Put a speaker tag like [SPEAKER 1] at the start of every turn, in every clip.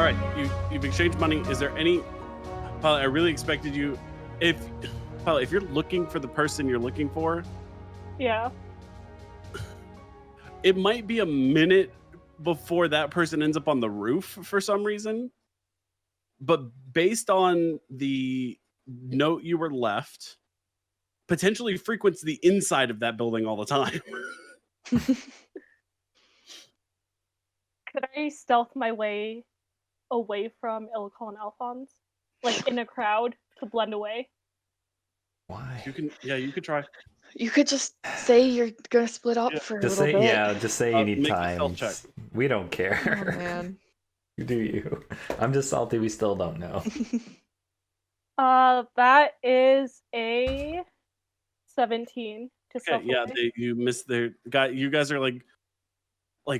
[SPEAKER 1] All right, you've exchanged money. Is there any? Paul, I really expected you. If you're looking for the person you're looking for,
[SPEAKER 2] Yeah.
[SPEAKER 1] it might be a minute before that person ends up on the roof for some reason. But based on the note you were left, potentially frequents the inside of that building all the time.
[SPEAKER 2] Could I stealth my way away from Ilikhal and Alfonz? Like in a crowd to blend away?
[SPEAKER 3] Why?
[SPEAKER 1] You could try.
[SPEAKER 4] You could just say you're gonna split up for a little bit.
[SPEAKER 3] Just say you need
[SPEAKER 1] make a
[SPEAKER 3] time.
[SPEAKER 1] stealth check.
[SPEAKER 3] We don't
[SPEAKER 4] Oh,
[SPEAKER 3] care.
[SPEAKER 4] man.
[SPEAKER 3] You do you. I'm just salty we still don't know.
[SPEAKER 2] That is a 17 to
[SPEAKER 1] Okay,
[SPEAKER 2] stealth
[SPEAKER 1] yeah,
[SPEAKER 2] away.
[SPEAKER 1] you missed their guy. You guys are like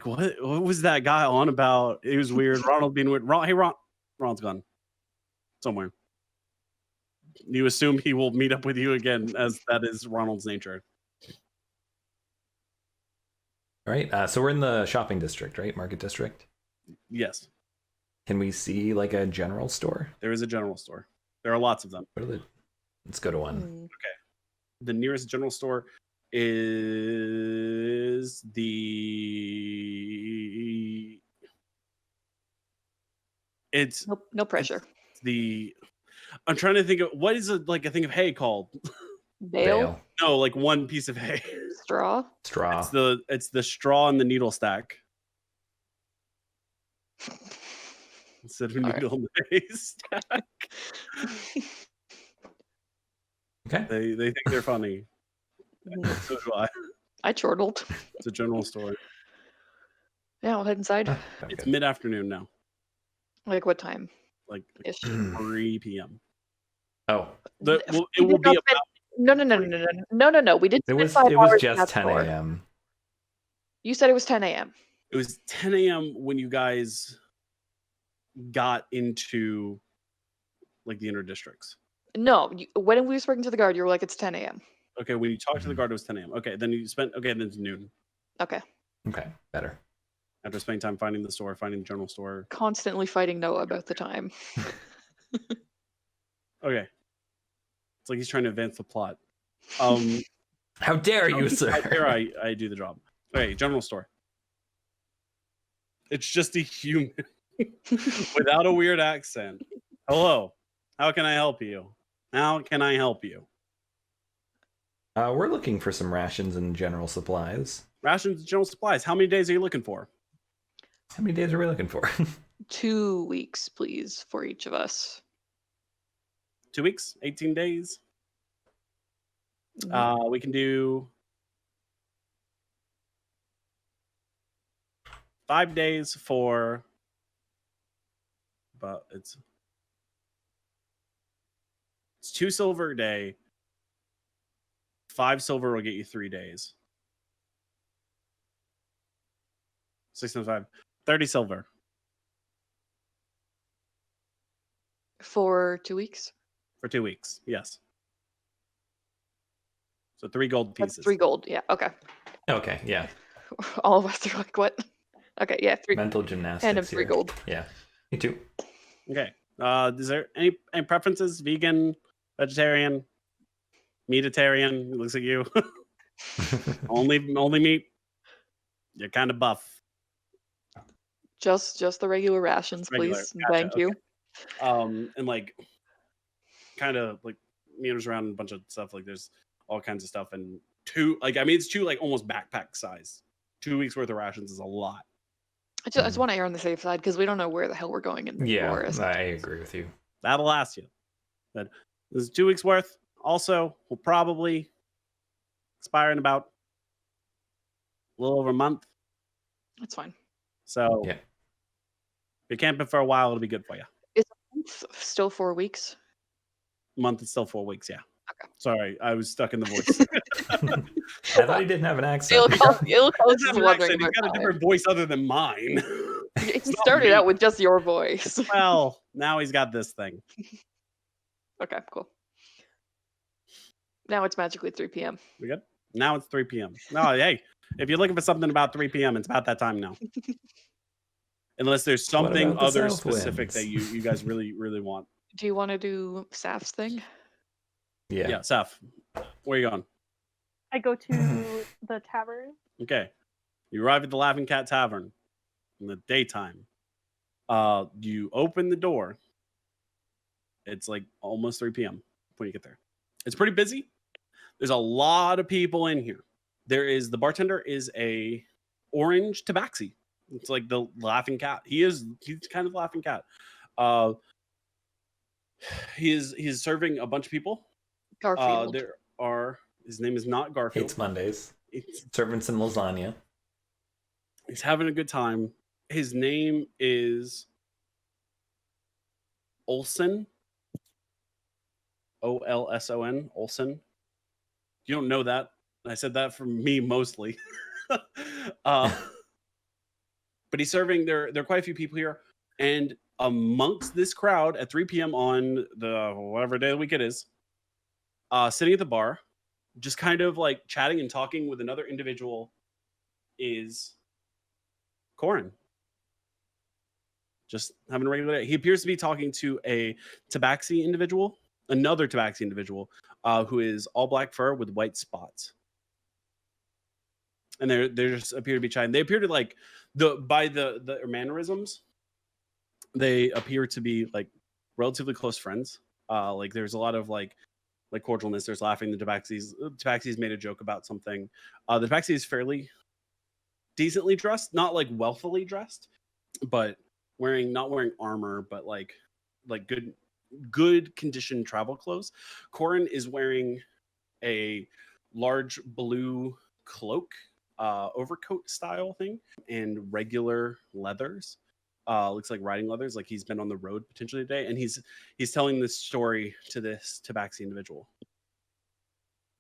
[SPEAKER 1] what was that guy on about? It was weird. Ronald being weird. Ronald's gone somewhere. You assume he will meet up with you again, as that is Ronald's nature.
[SPEAKER 3] All right, so we're in the shopping district, right? Market district.
[SPEAKER 1] Yes,
[SPEAKER 3] Can we see like a general store?
[SPEAKER 1] there is a general store. There are lots of them.
[SPEAKER 3] What are the... Let's go to one.
[SPEAKER 4] Mm.
[SPEAKER 1] The nearest general store is the. It's
[SPEAKER 4] Nope, no pressure.
[SPEAKER 1] the. I'm trying to think of what is a thing of hay called.
[SPEAKER 4] Bale,
[SPEAKER 1] No, like one piece of hay.
[SPEAKER 4] straw.
[SPEAKER 3] Straw.
[SPEAKER 1] It's the straw and the needle stack. Instead of
[SPEAKER 4] All right.
[SPEAKER 1] needle and hay stack.
[SPEAKER 3] Okay.
[SPEAKER 1] They think they're funny. So do I.
[SPEAKER 4] I chortled.
[SPEAKER 1] It's a general store.
[SPEAKER 4] Yeah, I'll head inside.
[SPEAKER 1] It's mid-afternoon now.
[SPEAKER 4] Like what time?
[SPEAKER 1] Like
[SPEAKER 4] Ish.
[SPEAKER 1] 3 p.m.
[SPEAKER 3] Oh,
[SPEAKER 1] It will be about.
[SPEAKER 4] No. We did.
[SPEAKER 3] it was
[SPEAKER 4] 5 hours in
[SPEAKER 3] just
[SPEAKER 4] that
[SPEAKER 3] 10
[SPEAKER 4] store.
[SPEAKER 3] a.m.
[SPEAKER 4] You said it was 10 a.m.
[SPEAKER 1] It was 10 a.m. when you guys got into like the inner districts.
[SPEAKER 4] No, when we were speaking to the guard, you were like, it's 10 a.m.
[SPEAKER 1] Okay, when you talked to the guard, it was 10 a.m. Okay, then you spent. Okay, then it's noon.
[SPEAKER 4] Okay.
[SPEAKER 3] Okay, better.
[SPEAKER 1] After spending time finding the store, finding the general store.
[SPEAKER 4] Constantly fighting Noah about the time.
[SPEAKER 1] Okay, it's like he's trying to advance the plot.
[SPEAKER 3] How dare you, sir?
[SPEAKER 1] How dare I do the job? Okay, general store. It's just a human without a weird accent. Hello, how can I help you? How can I help you?
[SPEAKER 3] We're looking for some rations and general supplies.
[SPEAKER 1] Rations and general supplies. How many days are you looking for?
[SPEAKER 3] How many days are we looking for?
[SPEAKER 4] 2 weeks, please, for each of us.
[SPEAKER 1] 2 weeks, 18 days.
[SPEAKER 4] Mhm.
[SPEAKER 1] We can do 5 days for, but it's 2 silver a day. 5 silver will get you 3 days. 6 and 5, 30 silver.
[SPEAKER 4] For 2 weeks?
[SPEAKER 1] For 2 weeks, yes. So 3 gold pieces.
[SPEAKER 4] That's 3 gold. Yeah, okay.
[SPEAKER 3] Okay, yeah.
[SPEAKER 4] All of us are like, what? Okay, yeah, 3.
[SPEAKER 3] Mental gymnastics.
[SPEAKER 4] And of 3
[SPEAKER 3] here.
[SPEAKER 4] gold.
[SPEAKER 3] Yeah, me too.
[SPEAKER 1] Okay. Is there any preferences? Vegan, vegetarian, meatitarian? It looks like you. only meat. You're kind of buff.
[SPEAKER 4] Just the regular rations,
[SPEAKER 1] Regular,
[SPEAKER 4] please.
[SPEAKER 1] gotcha,
[SPEAKER 4] Thank you.
[SPEAKER 1] And like kind of like meters around a bunch of stuff. Like there's all kinds of stuff, and it's 2 like almost backpack size. 2 weeks worth of rations is a lot.
[SPEAKER 4] I just want to err on the safe side because we don't know where the hell we're going in the forest.
[SPEAKER 3] I agree with you.
[SPEAKER 1] That'll last you. But this is 2 weeks worth. Also, will probably expire in about a little over a month.
[SPEAKER 4] That's fine.
[SPEAKER 1] So
[SPEAKER 3] Yeah.
[SPEAKER 1] if you're camping for a while, it'll be good for you.
[SPEAKER 4] Is a month still 4 weeks?
[SPEAKER 1] Month is still 4 weeks, yeah.
[SPEAKER 4] Okay.
[SPEAKER 1] Sorry, I was stuck in the voice.
[SPEAKER 3] I thought he didn't have an accent.
[SPEAKER 4] Ilikhal
[SPEAKER 1] He
[SPEAKER 4] is
[SPEAKER 1] doesn't have an
[SPEAKER 4] wondering
[SPEAKER 1] accent. He's
[SPEAKER 4] about
[SPEAKER 1] got a
[SPEAKER 4] time.
[SPEAKER 1] different voice other than mine.
[SPEAKER 4] He
[SPEAKER 1] It's not
[SPEAKER 4] started
[SPEAKER 1] me.
[SPEAKER 4] out with just your voice.
[SPEAKER 1] Well, now he's got this thing.
[SPEAKER 4] Okay, cool. Now it's magically 3 p.m.
[SPEAKER 1] We good? Now it's 3 p.m. No, hey, if you're looking for something about 3 p.m., it's about that time now. Unless there's
[SPEAKER 3] What
[SPEAKER 1] something
[SPEAKER 3] about the
[SPEAKER 1] other
[SPEAKER 3] Southwinds?
[SPEAKER 1] specific that you guys really want.
[SPEAKER 4] Do you want to do Saph's thing?
[SPEAKER 1] Yeah, Saph, where you going?
[SPEAKER 2] I go to the tavern.
[SPEAKER 1] Okay. You arrive at the Laughing Cat Tavern in the daytime. You open the door. It's like almost 3 p.m. when you get there. It's pretty busy. There's a lot of people in here. The bartender is a orange tabaxi. It's like the Laughing Cat. He's kind of the Laughing Cat. He's serving a bunch of people.
[SPEAKER 4] Garfield.
[SPEAKER 1] His name is not Garfield.
[SPEAKER 3] Hates Mondays. Serving some lasagna.
[SPEAKER 1] He's having a good time. His name is Olson. Olson. Olson. You don't know that. I said that for me mostly. But he's serving. There are quite a few people here. And amongst this crowd at 3 p.m. on the whatever day of the week it is, sitting at the bar, just kind of like chatting and talking with another individual is Corin. Just having a regular day. He appears to be talking to a tabaxi individual, another tabaxi individual, who is all black fur with white spots. And they just appear to be chatting. They appear to like by the mannerisms, they appear to be like relatively close friends. Like there's a lot of like cordialness. There's laughing. The tabaxi's made a joke about something. The tabaxi is fairly decently dressed, not like wealthily dressed, but not wearing armor, but like good condition travel clothes. Corin is wearing a large blue cloak, overcoat style thing, and regular leathers. Looks like riding leathers, like he's been on the road potentially today, and he's telling this story to this tabaxi individual.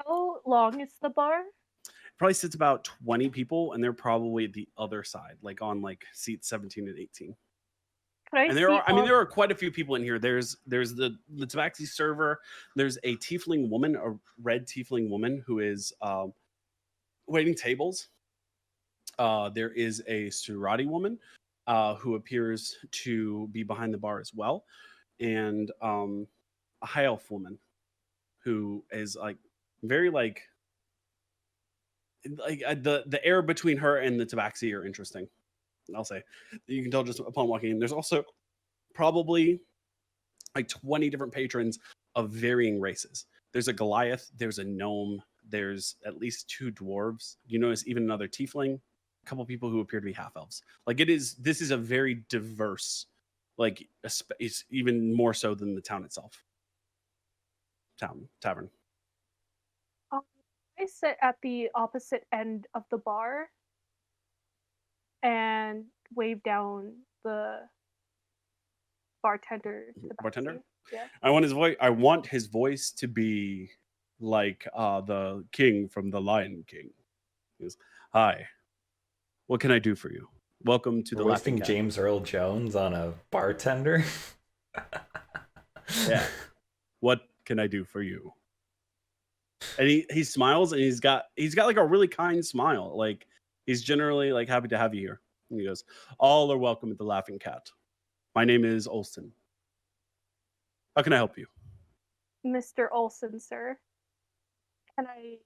[SPEAKER 2] How long is the bar?
[SPEAKER 1] Probably sits about 20 people, and they're probably at the other side, like on like seats 17 and 18. And there are quite a few people in here. There's the tabaxi server. There's a tiefling woman, a red tiefling woman who is waiting tables. There is a Surati woman who appears to be behind the bar as well, and a high elf woman who is like very like the air between her and the tabaxi are interesting. I'll say you can tell just upon walking in. There's also probably like 20 different patrons of varying races. There's a Goliath, there's a gnome, there's at least 2 dwarves. You notice even another tiefling, a couple people who appear to be half elves. Like this is a very diverse, like it's even more so than the town itself. Tavern.
[SPEAKER 2] I sit at the opposite end of the bar and wave down the bartender.
[SPEAKER 1] Bartender?
[SPEAKER 2] Yeah.
[SPEAKER 1] I want his voice to be like the king from the Lion King. He goes, "Hi, what can I do for you? Welcome to the Laughing Cat."
[SPEAKER 3] James Earl Jones on a bartender.
[SPEAKER 1] Yeah. What can I do for you? And he smiles, and he's got like a really kind smile. Like he's generally like happy to have you here. And he goes, "All are welcome at the Laughing Cat. My name is Olson. How can I help you?"
[SPEAKER 2] Mr. Olson, sir. Can I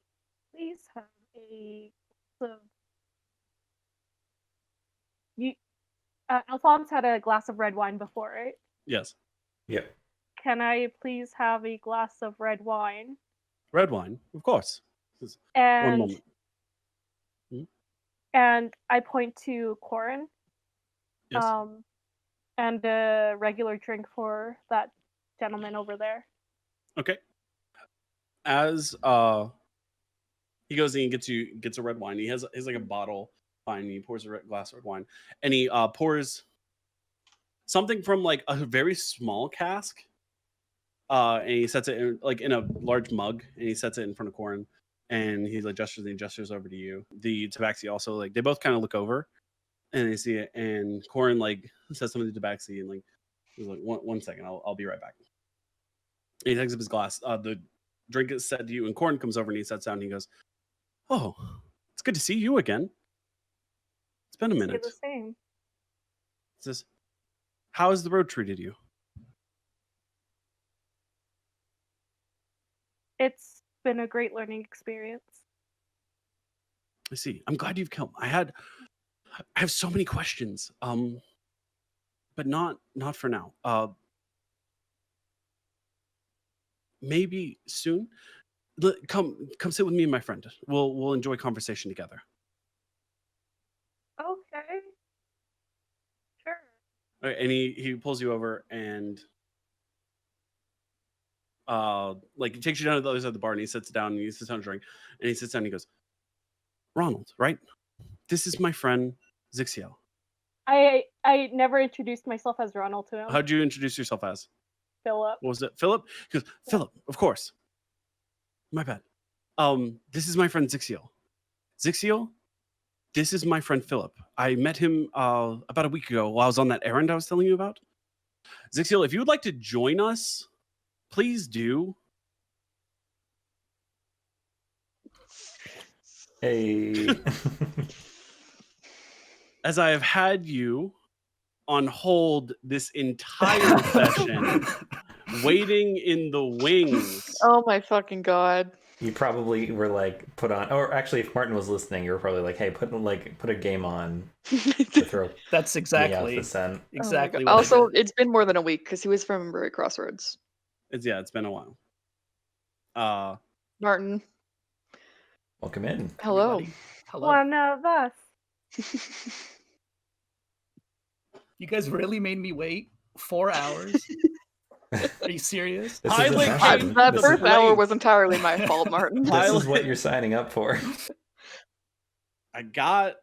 [SPEAKER 2] please have a glass of Alfonz had a glass of red wine before, right?
[SPEAKER 1] Yes.
[SPEAKER 3] Yep.
[SPEAKER 2] Can I please have a glass of red wine?
[SPEAKER 1] Red wine, of course. One
[SPEAKER 2] And
[SPEAKER 1] moment.
[SPEAKER 2] and I point to Corin.
[SPEAKER 1] Yes.
[SPEAKER 2] And a regular drink for that gentleman over there.
[SPEAKER 1] Okay. As he goes in and gets a red wine. He has like a bottle fine. And he pours a glass of red wine, and he pours something from like a very small cask. And he sets it in a large mug, and he sets it in front of Corin, and he like gestures over to you. The tabaxi also like they both kind of look over, and they see it, and Corin like says something to tabaxi, and like he's like one second, I'll be right back. And he takes up his glass. The drink is set to you, and Corin comes over and he sits down and he goes, "Oh, it's good to see you again. It's been a minute.
[SPEAKER 2] The same.
[SPEAKER 1] says, "How has the road treated you?"
[SPEAKER 2] It's been a great learning experience.
[SPEAKER 1] I see. I'm glad you've come. I have so many questions. But not for now. Maybe soon. Come sit with me and my friend. We'll enjoy conversation together.
[SPEAKER 2] Okay. Sure.
[SPEAKER 1] All right, and he pulls you over and like he takes you down to the other side of the bar and he sits down and he sits down to drink and he sits down and he goes, "Ronald, right? This is my friend Zhixil."
[SPEAKER 2] I never introduced myself as Ronald to him.
[SPEAKER 1] How'd you introduce yourself as?
[SPEAKER 2] Philip.
[SPEAKER 1] What was it? Philip? He goes, "Philip, of course. My bad. This is my friend Zhixil. Zhixil, this is my friend Philip. I met him about a week ago while I was on that errand I was telling you about. Zhixil, if you would like to join us, please do."
[SPEAKER 3] Hey.
[SPEAKER 1] As I have had you on hold this entire session, waiting in the wings.
[SPEAKER 4] Oh my fucking god.
[SPEAKER 3] You probably were like put on, or actually, if Martin was listening, you were probably like, "Hey, put a game on to throw
[SPEAKER 5] That's
[SPEAKER 3] me off
[SPEAKER 5] exactly
[SPEAKER 3] the scent."
[SPEAKER 5] exactly.
[SPEAKER 4] Oh
[SPEAKER 5] what I
[SPEAKER 4] also,
[SPEAKER 5] did.
[SPEAKER 4] it's been more than a week because he was from Bury Crossroads.
[SPEAKER 1] It's been a while.
[SPEAKER 4] Martin,
[SPEAKER 3] Welcome in.
[SPEAKER 4] hello.
[SPEAKER 5] Everybody. Hello.
[SPEAKER 2] One of us.
[SPEAKER 5] You guys really made me wait 4 hours. Are you serious?
[SPEAKER 3] This is
[SPEAKER 1] I
[SPEAKER 3] a
[SPEAKER 1] like
[SPEAKER 3] session.
[SPEAKER 4] That
[SPEAKER 3] This
[SPEAKER 4] first
[SPEAKER 3] is-
[SPEAKER 4] hour was entirely my fault, Martin.
[SPEAKER 3] This is what you're signing up for.
[SPEAKER 1] I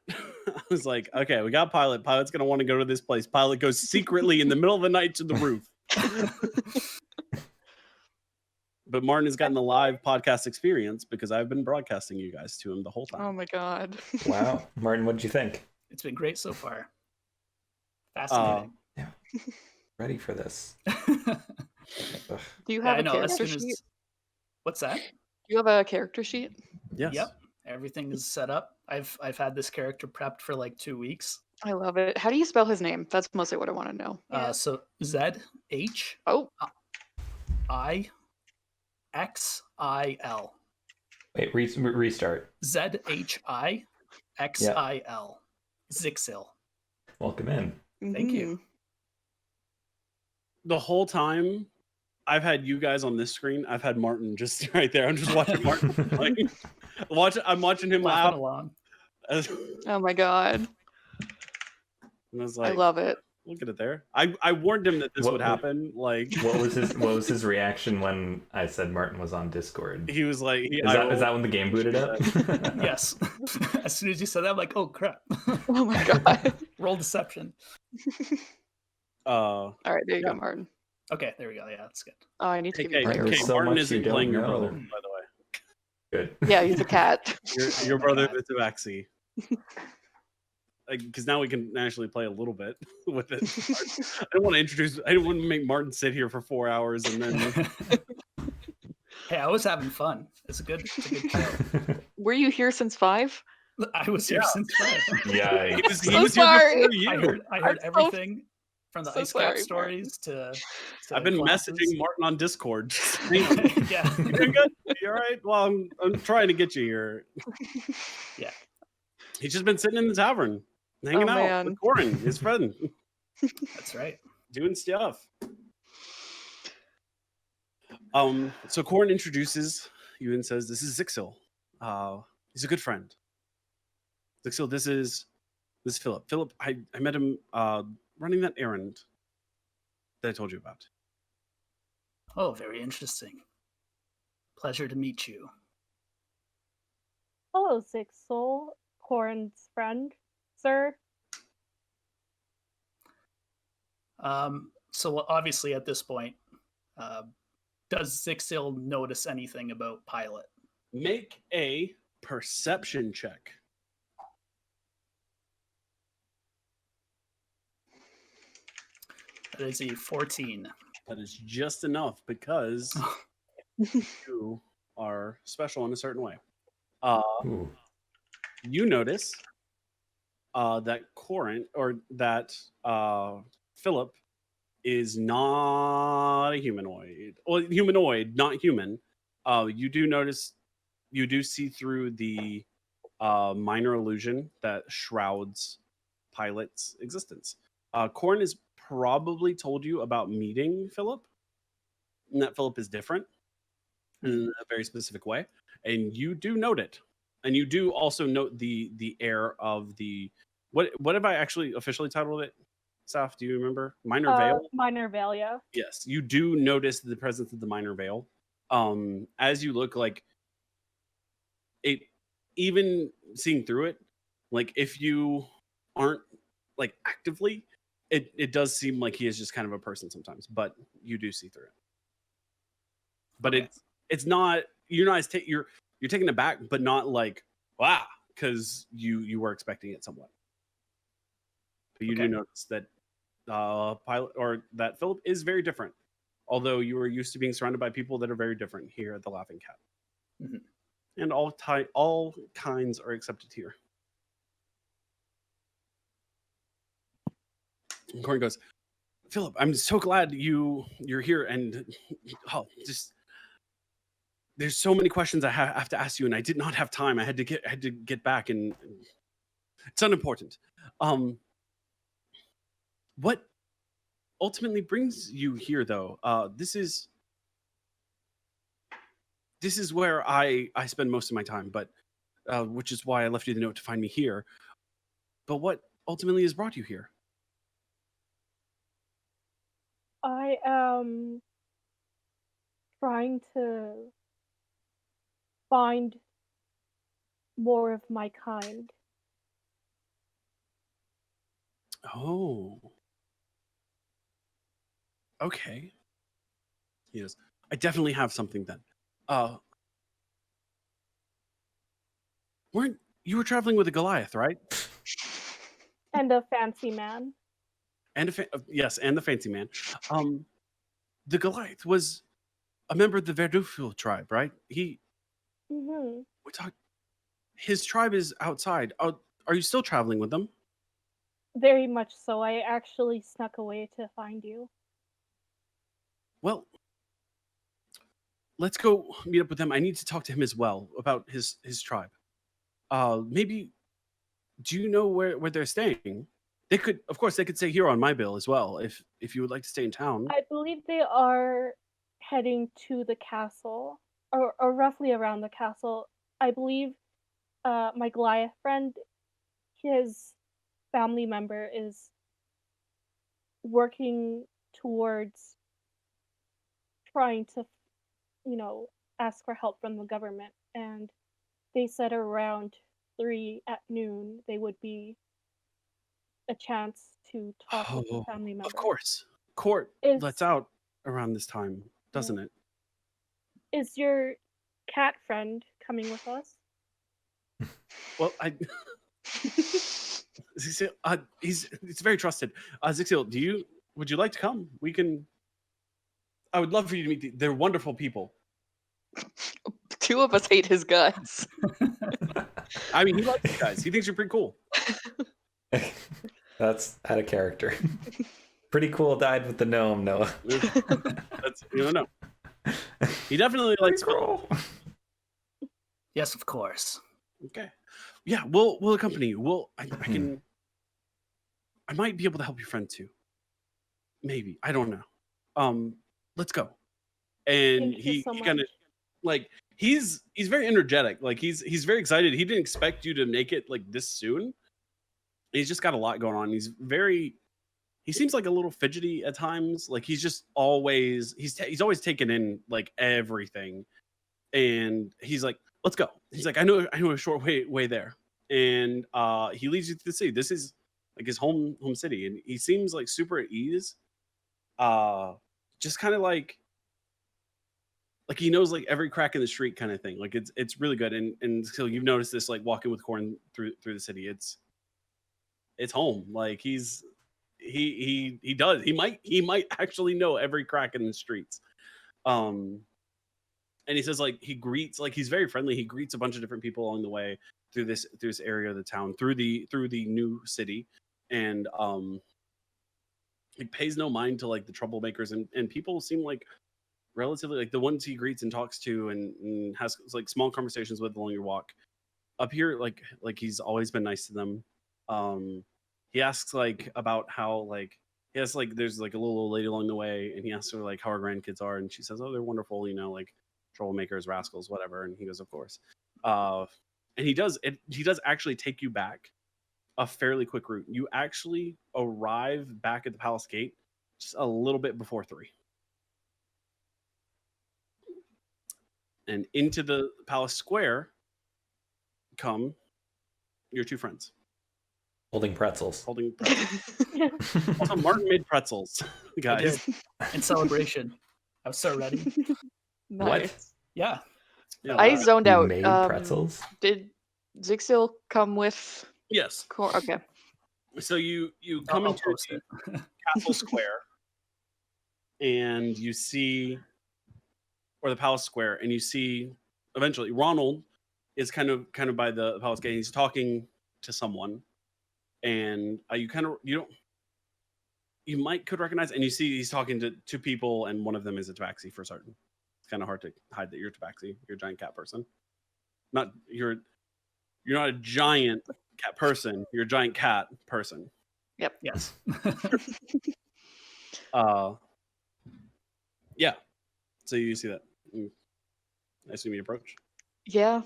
[SPEAKER 1] was like, okay, we got Pilot. Pilot's going to want to go to this place. Pilot goes secretly in the middle of the night to the roof. But Martin has gotten the live podcast experience because I've been broadcasting you guys to him the whole time.
[SPEAKER 4] Oh my god.
[SPEAKER 3] Wow, Martin, what did you think?
[SPEAKER 5] It's been great so far. Fascinating.
[SPEAKER 3] Ready for this? Ugh.
[SPEAKER 4] Do you
[SPEAKER 5] Yeah,
[SPEAKER 4] have
[SPEAKER 5] I
[SPEAKER 4] a
[SPEAKER 5] know. As
[SPEAKER 4] character
[SPEAKER 5] soon
[SPEAKER 4] sheet?
[SPEAKER 5] as what's that?
[SPEAKER 4] Do you have a character sheet?
[SPEAKER 1] Yes.
[SPEAKER 5] Yep. Everything is set up. I've had this character prepped for like 2 weeks.
[SPEAKER 4] I love it. How do you spell his name? That's mostly what I want to know.
[SPEAKER 2] Yeah.
[SPEAKER 5] So ZHIXIL.
[SPEAKER 4] Oh,
[SPEAKER 3] Wait, restart.
[SPEAKER 5] ZHIXIL. Zhixil.
[SPEAKER 3] Welcome in.
[SPEAKER 5] Thank you.
[SPEAKER 1] The whole time I've had you guys on this screen, I've had Martin just right there. I'm just watching Martin. I'm watching him
[SPEAKER 5] Laughing
[SPEAKER 1] laugh.
[SPEAKER 5] along.
[SPEAKER 1] And
[SPEAKER 4] Oh my god.
[SPEAKER 1] I was
[SPEAKER 4] I
[SPEAKER 1] like,
[SPEAKER 4] love it.
[SPEAKER 1] look at it there. I warned him that this
[SPEAKER 3] What-
[SPEAKER 1] would happen. Like,
[SPEAKER 3] What was his reaction when I said Martin was on Discord?
[SPEAKER 1] he was like,
[SPEAKER 3] Is that when the game booted up?
[SPEAKER 5] Yes. As soon as you said that, I'm like, oh crap.
[SPEAKER 4] Oh my god.
[SPEAKER 5] Roll deception.
[SPEAKER 4] All right, there you
[SPEAKER 1] Yeah.
[SPEAKER 4] go, Martin.
[SPEAKER 5] Okay, there we go. Yeah, that's good.
[SPEAKER 4] Oh, I need to
[SPEAKER 1] Hey,
[SPEAKER 4] give you a
[SPEAKER 3] There
[SPEAKER 1] hey,
[SPEAKER 3] was
[SPEAKER 1] hey,
[SPEAKER 4] character.
[SPEAKER 3] so
[SPEAKER 1] Martin
[SPEAKER 3] much
[SPEAKER 1] isn't
[SPEAKER 3] you don't
[SPEAKER 1] playing your
[SPEAKER 3] know.
[SPEAKER 1] brother, by the way.
[SPEAKER 3] Good.
[SPEAKER 4] Yeah, he's a cat.
[SPEAKER 1] Your
[SPEAKER 5] Oh my
[SPEAKER 1] brother,
[SPEAKER 5] God.
[SPEAKER 1] the Tabaxi. Because now we can actually play a little bit with it. I don't want to make Martin sit here for 4 hours and then
[SPEAKER 5] Hey, I was having fun. It's a good show.
[SPEAKER 4] Were you here since 5?
[SPEAKER 5] I was here
[SPEAKER 1] Yeah.
[SPEAKER 5] since 5.
[SPEAKER 3] Yeah.
[SPEAKER 1] he was
[SPEAKER 4] So
[SPEAKER 1] here
[SPEAKER 4] sorry.
[SPEAKER 1] before you.
[SPEAKER 5] I heard
[SPEAKER 4] I'm so-
[SPEAKER 5] everything from the
[SPEAKER 4] so
[SPEAKER 5] ice
[SPEAKER 4] sorry,
[SPEAKER 5] cap
[SPEAKER 4] Martin.
[SPEAKER 5] stories to
[SPEAKER 1] I've been
[SPEAKER 5] classes.
[SPEAKER 1] messaging Martin on Discord.
[SPEAKER 5] Yeah.
[SPEAKER 1] You doing good? You all right? Well, I'm trying to get you here.
[SPEAKER 5] Yeah.
[SPEAKER 1] He's just been sitting in the tavern, hanging
[SPEAKER 4] Oh,
[SPEAKER 1] out
[SPEAKER 4] man.
[SPEAKER 1] with Corin, his friend,
[SPEAKER 5] That's right.
[SPEAKER 1] doing stuff. So Corin introduces you and says, "This is Zhixil. He's a good friend. Zhixil, this is Philip. Philip, I met him running that errand that I told you about."
[SPEAKER 5] Oh, very interesting. Pleasure to meet you.
[SPEAKER 2] Hello, Zhixil, Corin's friend, sir.
[SPEAKER 5] So obviously at this point, does Zhixil notice anything about Pilot?
[SPEAKER 1] Make a perception check.
[SPEAKER 5] That is a 14.
[SPEAKER 1] That is just enough because you are special in a certain way.
[SPEAKER 3] Ooh.
[SPEAKER 1] You notice that Corin or that Philip is not a humanoid. Well, humanoid, not human. You do notice, you do see through the minor illusion that shrouds Pilot's existence. Corin has probably told you about meeting Philip, and that Philip is different in a very specific way, and you do note it, and you do also note the air of the what have I actually officially titled it? Saf, do you remember? Minor Veil.
[SPEAKER 2] Minor Veil, yeah.
[SPEAKER 1] Yes, you do notice the presence of the Minor Veil. As you look, like it, even seeing through it, like if you aren't like actively, it does seem like he is just kind of a person sometimes, but you do see through it. But
[SPEAKER 5] Okay.
[SPEAKER 1] it's not, you're not as you're taken aback, but not like wow, because you were expecting it somewhat. But you do
[SPEAKER 5] Okay.
[SPEAKER 1] notice that Pilot or that Philip is very different, although you were used to being surrounded by people that are very different here at the Laughing Cat.
[SPEAKER 5] Mhm.
[SPEAKER 1] And all kinds are accepted here. And Corin goes, Philip, I'm so glad you're here, and just there's so many questions I have to ask you, and I did not have time. I had to get back, and it's unimportant. What ultimately brings you here, though? This is where I spend most of my time, but which is why I left you the note to find me here. But what ultimately has brought you here?
[SPEAKER 2] I am trying to find more of my kind.
[SPEAKER 1] Oh. Okay. Yes. I definitely have something then. You were traveling with a Goliath, right?
[SPEAKER 2] And a fancy man.
[SPEAKER 1] And yes, and the fancy man. The Goliath was a member of the Verdufil tribe, right?
[SPEAKER 2] Mm-hmm.
[SPEAKER 1] We talked. His tribe is outside. Are you still traveling with them?
[SPEAKER 2] Very much so. I actually snuck away to find you.
[SPEAKER 1] Well, let's go meet up with them. I need to talk to him as well about his tribe. Maybe, do you know where they're staying? They could, of course, they could stay here on my bill as well if you would like to stay in town.
[SPEAKER 2] I believe they are heading to the castle, or roughly around the castle. I believe my Goliath friend, his family member is working towards trying to, ask for help from the government. And they said around 3 at noon they would be a chance to talk with the
[SPEAKER 1] Oh,
[SPEAKER 2] family member.
[SPEAKER 1] of course. Court
[SPEAKER 2] Is
[SPEAKER 1] lets out around this time, doesn't it?
[SPEAKER 2] is your cat friend coming with us?
[SPEAKER 1] Well, Zhixil, it's very trusted. Zhixil, would you like to come? I would love for you to meet they're wonderful people.
[SPEAKER 4] 2 of us hate his guts.
[SPEAKER 1] I mean, he likes you guys. He thinks you're pretty cool.
[SPEAKER 3] That's out of character. Pretty cool died with the gnome, Noah.
[SPEAKER 1] That's, you don't know. He definitely likes
[SPEAKER 3] cool.
[SPEAKER 5] Yes, of course.
[SPEAKER 1] Okay. Yeah, we'll accompany you. I might be able to help your friend too. Maybe. I don't know. Let's go. And
[SPEAKER 2] Thank you so
[SPEAKER 1] he
[SPEAKER 2] much.
[SPEAKER 1] kind of like he's very energetic. Like he's very excited. He didn't expect you to make it like this soon. He's just got a lot going on. He seems like a little fidgety at times. Like he's always taken in like everything. And he's like, let's go. He's like, I know a short way there. And he leads you to the city. This is like his home city. And he seems like super at ease. Just kind of like he knows like every crack in the street kind of thing. Like it's really good. And so you've noticed this like walking with Corin through the city. It's home. Like he might actually know every crack in the streets. And he says like he greets, like he's very friendly. He greets a bunch of different people along the way. through this area of the town, through the new city, and he pays no mind to like the troublemakers, and people seem like relatively like the ones he greets and talks to and has like small conversations with along your walk. Up here, like he's always been nice to them. He asks like about how like he has like there's like a little old lady along the way, and he asks her like how her grandkids are, and she says, oh, they're wonderful, you know, like troublemakers, rascals, whatever. And he goes, of course. And he does actually take you back a fairly quick route. You actually arrive back at the palace gate just a little bit before 3. And into the palace square come your 2 friends.
[SPEAKER 3] Holding pretzels.
[SPEAKER 1] Also, Martin made pretzels,
[SPEAKER 5] I
[SPEAKER 1] guys.
[SPEAKER 5] did. In celebration. I was so ready.
[SPEAKER 4] Nice.
[SPEAKER 5] Yeah.
[SPEAKER 1] Yeah,
[SPEAKER 4] I zoned
[SPEAKER 3] You
[SPEAKER 4] out.
[SPEAKER 3] made pretzels?
[SPEAKER 4] Did Zhixil come with?
[SPEAKER 1] yes.
[SPEAKER 4] Okay.
[SPEAKER 1] So you come
[SPEAKER 5] I'll
[SPEAKER 1] into
[SPEAKER 5] post
[SPEAKER 1] the
[SPEAKER 5] it.
[SPEAKER 1] castle square, and you see, or the palace square, and you see eventually Ronald is kind of by the palace gate. He's talking to someone, and you could recognize, and you see he's talking to 2 people, and one of them is a tabaxi for certain. It's kind of hard to hide that you're a tabaxi. You're a giant cat person. You're not a giant cat person. You're a giant cat person.
[SPEAKER 4] Yep.
[SPEAKER 5] Yes.
[SPEAKER 1] Yeah. So you see that. I assume you approach.
[SPEAKER 4] Yeah.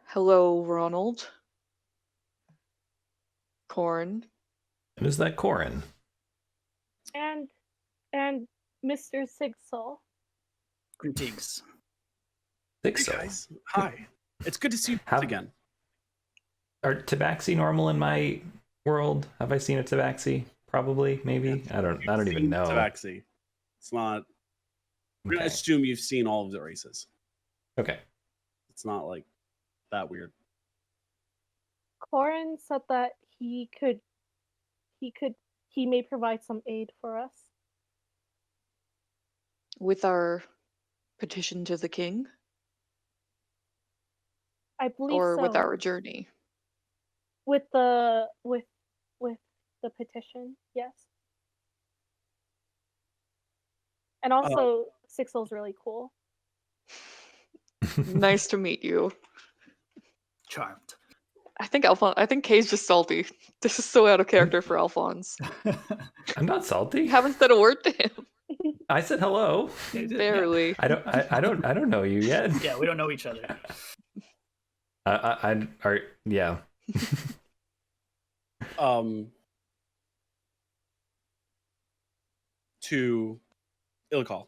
[SPEAKER 4] Hello, Ronald. Corn.
[SPEAKER 3] And is that Corin?
[SPEAKER 2] And Mr. Zhixil.
[SPEAKER 5] Greetings.
[SPEAKER 3] Think
[SPEAKER 1] Hey
[SPEAKER 3] so.
[SPEAKER 1] guys. Hi. It's good to see you
[SPEAKER 3] How-
[SPEAKER 1] again.
[SPEAKER 3] Are tabaxi normal in my world? Have I seen a tabaxi? Probably, maybe. I don't even know.
[SPEAKER 1] Tabaxi. It's not. We're gonna
[SPEAKER 3] Okay.
[SPEAKER 1] assume you've seen all of the races.
[SPEAKER 3] Okay.
[SPEAKER 1] It's not like that weird.
[SPEAKER 2] Corin said that he may provide some aid for us.
[SPEAKER 4] With our petition to the king?
[SPEAKER 2] I believe
[SPEAKER 4] Or
[SPEAKER 2] so.
[SPEAKER 4] with our journey?
[SPEAKER 2] with the petition, yes. And also, Zhixil's really cool.
[SPEAKER 4] Nice to meet you.
[SPEAKER 5] Charmed.
[SPEAKER 4] I think Kay's just salty. This is so out of character for Alfonz.
[SPEAKER 3] I'm not salty.
[SPEAKER 4] You haven't said a word to him.
[SPEAKER 3] I said hello.
[SPEAKER 4] Barely.
[SPEAKER 3] I don't know you yet.
[SPEAKER 5] Yeah, we don't know each other.
[SPEAKER 3] Yeah.
[SPEAKER 1] To Ilikhal.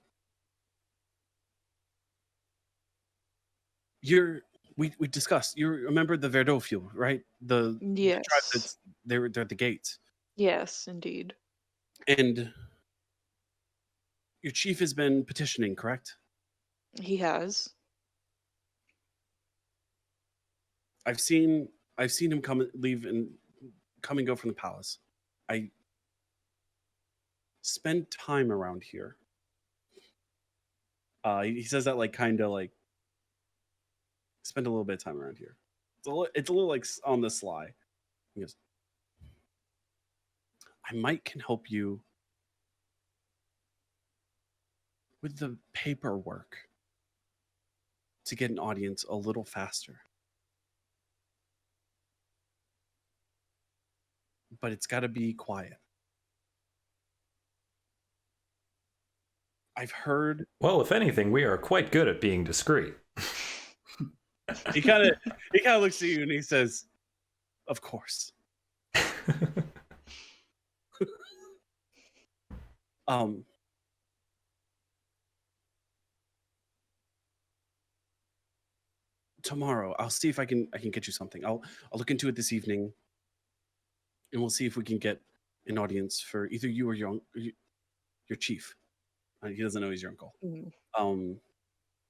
[SPEAKER 1] We discussed. You remember the Verdot fuel, right? The
[SPEAKER 4] Yes.
[SPEAKER 1] tribe they're at the gates.
[SPEAKER 4] Yes, indeed.
[SPEAKER 1] And your chief has been petitioning, correct?
[SPEAKER 4] He has.
[SPEAKER 1] I've seen him come and go from the palace. I spend time around here. He says that kind of spend a little bit of time around here. It's a little like on the sly. He goes, I can help you with the paperwork to get an audience a little faster. But it's got to be quiet. I've heard.
[SPEAKER 3] Well, if anything, we are quite good at being discreet.
[SPEAKER 1] He kind of looks at you and he says, "Of course." Tomorrow I'll see if I can get you something. I'll look into it this evening, and we'll see if we can get an audience for either you or your chief. He doesn't know he's your uncle.
[SPEAKER 4] Mm.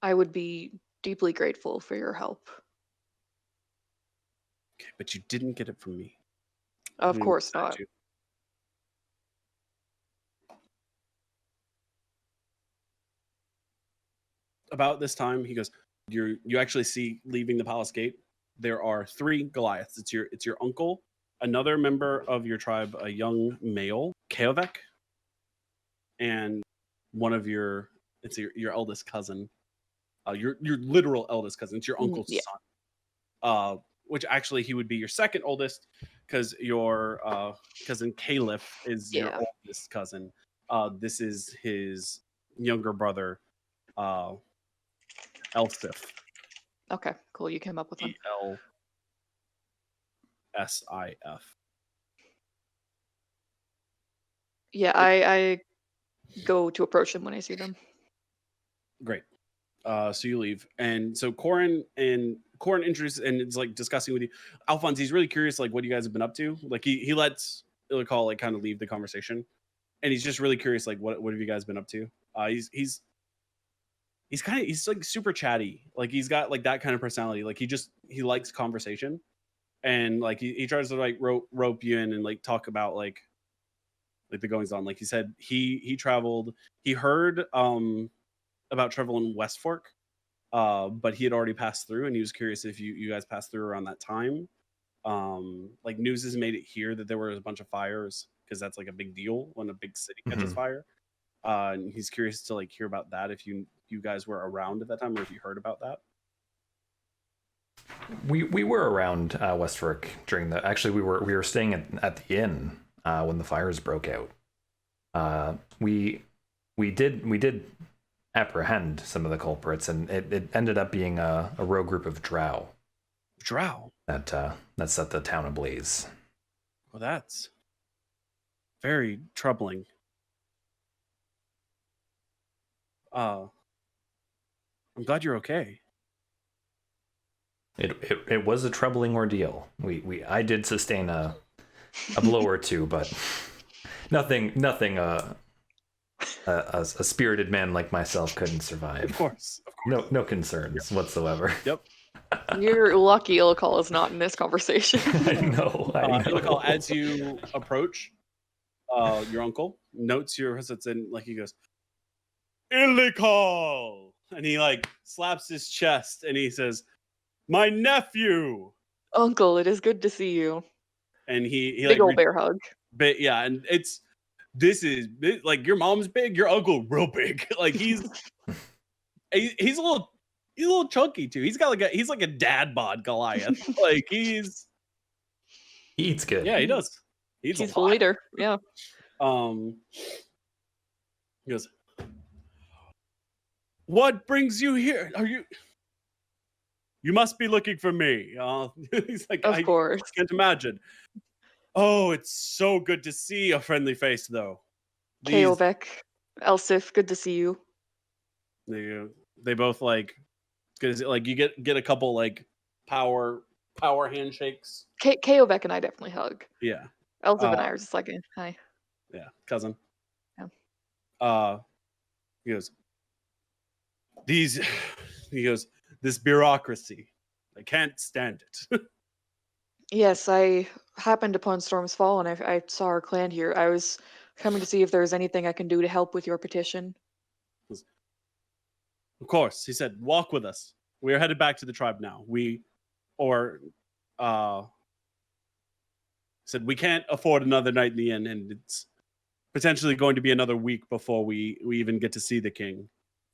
[SPEAKER 4] I would be deeply grateful for your help.
[SPEAKER 1] Okay, but you didn't get it from me.
[SPEAKER 4] Of course
[SPEAKER 1] Beside
[SPEAKER 4] not.
[SPEAKER 1] you. About this time, he goes, you actually see leaving the palace gate. There are 3 Goliaths. It's your uncle, another member of your tribe, a young male, Keovek, and one of your eldest cousin, your literal eldest cousin. It's your uncle's
[SPEAKER 4] Yeah.
[SPEAKER 1] son. Which actually he would be your second oldest, because your cousin Caliph is your
[SPEAKER 4] Yeah.
[SPEAKER 1] oldest cousin. This is his younger brother, Elsif.
[SPEAKER 4] Okay, cool. You came up with them.
[SPEAKER 1] ELSIF.
[SPEAKER 4] Yeah, I go to approach them when I see them.
[SPEAKER 1] Great. So you leave, and so Corin introduces and it's like discussing with you. Alfonz, he's really curious, like what you guys have been up to. Like he lets Ilikhal like kind of leave the conversation, and he's just really curious, like what have you guys been up to? He's like super chatty, like he's got like that kind of personality. Like he likes conversation, and like he tries to like rope you in and like talk about like the goings on. Like he said, he traveled. He heard about travel in West Fork, but he had already passed through, and he was curious if you guys passed through around that time. Like news has made it here that there were a bunch of fires, because that's like a big deal when a big city catches fire. And he's curious to like hear about that, if you guys were around at that time, or if you heard about that.
[SPEAKER 3] We were around West Fork during the. Actually, we were staying at the inn when the fires broke out. We did apprehend some of the culprits, and it ended up being a rogue group of drow.
[SPEAKER 1] Drow?
[SPEAKER 3] That set the town ablaze.
[SPEAKER 1] Well, that's very troubling. I'm glad you're okay.
[SPEAKER 3] It was a troubling ordeal. I did sustain a blow or two, but nothing a spirited man like myself couldn't survive.
[SPEAKER 1] Of course.
[SPEAKER 3] No concerns whatsoever.
[SPEAKER 1] Yep.
[SPEAKER 4] You're lucky Ilikhal is not in this conversation.
[SPEAKER 3] I know.
[SPEAKER 1] Ilikhal, as you approach your uncle, notes your hesitance, and like he goes, Ilikhal! And he like slaps his chest and he says, "My nephew!"
[SPEAKER 4] Uncle, it is good to see you.
[SPEAKER 1] And he
[SPEAKER 4] Big
[SPEAKER 1] like
[SPEAKER 4] old bear hug.
[SPEAKER 1] But yeah, and this is like your mom's big, your uncle real big. Like he's a little chunky too. He's like a dad bod Goliath. Like he
[SPEAKER 3] eats good.
[SPEAKER 1] Yeah, he does.
[SPEAKER 4] He's the leader. Yeah.
[SPEAKER 1] He goes, "What brings you here? You must be looking for me." He's like,
[SPEAKER 4] Of course.
[SPEAKER 1] I can't imagine. Oh, it's so good to see a friendly face, though.
[SPEAKER 4] Keovek, Elsif, good to see you.
[SPEAKER 1] They both like, because like you get a couple like power handshakes.
[SPEAKER 4] Keovek and I definitely hug.
[SPEAKER 1] Yeah.
[SPEAKER 4] Elsif and I are just like, hi.
[SPEAKER 1] Yeah, cousin.
[SPEAKER 4] Yeah.
[SPEAKER 1] He goes, this bureaucracy, I can't stand it.
[SPEAKER 4] Yes, I happened upon Storm's Fall and I saw our clan here. I was coming to see if there's anything I can do to help with your petition.
[SPEAKER 1] Of course, he said, walk with us. We are headed back to the tribe now. Said we can't afford another night in the inn, and it's potentially going to be another week before we even get to see the king.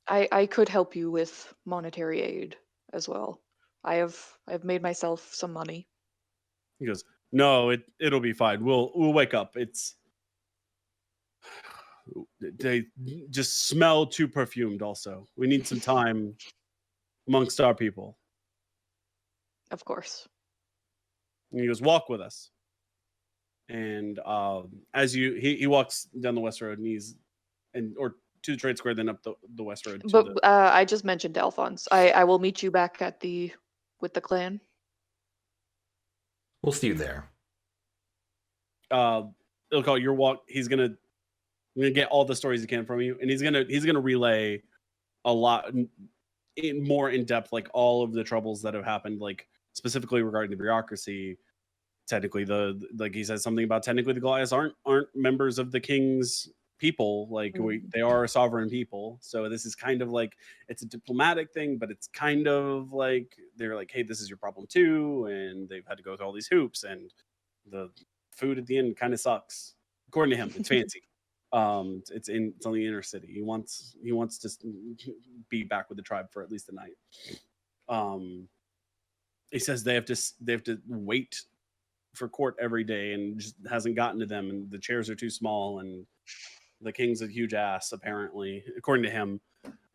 [SPEAKER 4] I could help you with monetary aid as well. I've made myself some money.
[SPEAKER 1] He goes, "No, it'll be fine. We'll wake up. They just smell too perfumed. Also, we need some time amongst our people."
[SPEAKER 4] Of course.
[SPEAKER 1] And he goes, "Walk with us." And as he walks down the west road, or to the trade square, then up the west road.
[SPEAKER 4] But I just mentioned Alfonz. I will meet you back with the clan.
[SPEAKER 3] We'll see you there.
[SPEAKER 1] Ilikhal, your walk. He's gonna get all the stories he can from you, and he's gonna relay a lot more in depth, like all of the troubles that have happened, like specifically regarding the bureaucracy. Technically, like he says something about technically the Goliaths aren't members of the king's people. Like they are a sovereign people, so this is kind of like it's a diplomatic thing, but it's kind of like they're like, hey, this is your problem too, and they've had to go through all these hoops, and the food at the end kind of sucks. According to him, it's fancy. It's on the inner city. He wants to be back with the tribe for at least a night. He says they have to wait for court every day, and just hasn't gotten to them, and the chairs are too small, and the king's a huge ass, apparently, according to him,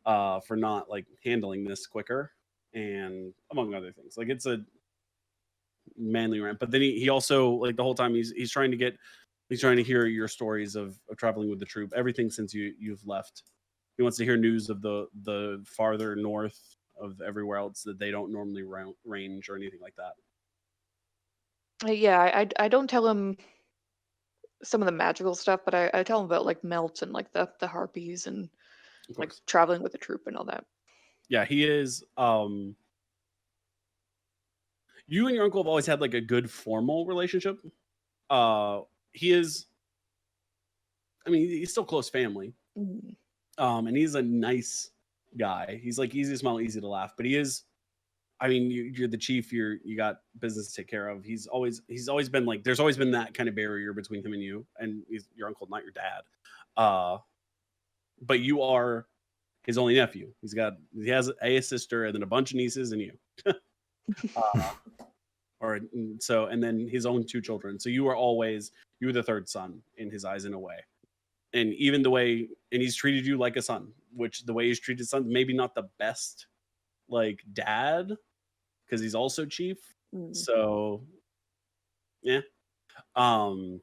[SPEAKER 1] for not like handling this quicker, and among other things. Like it's a manly rant, but then he also, like, the whole time he's trying to hear your stories of traveling with the troop, everything since you've left. He wants to hear news of the farther north, of everywhere else that they don't normally range or anything like that.
[SPEAKER 4] Yeah, I don't tell him some of the magical stuff, but I tell him about like melt and like the harpies and
[SPEAKER 1] Of
[SPEAKER 4] like
[SPEAKER 1] course.
[SPEAKER 4] traveling with the troop and all that.
[SPEAKER 1] Yeah, he is. You and your uncle have always had like a good formal relationship. He is. I mean, he's still close family.
[SPEAKER 4] Mm.
[SPEAKER 1] And he's a nice guy. He's like easy to smile, easy to laugh. But he is. I mean, you're the chief. You got business to take care of. He's always been like. There's always been that kind of barrier between him and you, and he's your uncle, not your dad. But you are his only nephew. He has a sister and then a bunch of nieces and you. And then his own 2 children. So you were the third son in his eyes in a way. And even and he's treated you like a son, which the way he's treated sons, maybe not the best like dad, because he's also chief. So yeah. But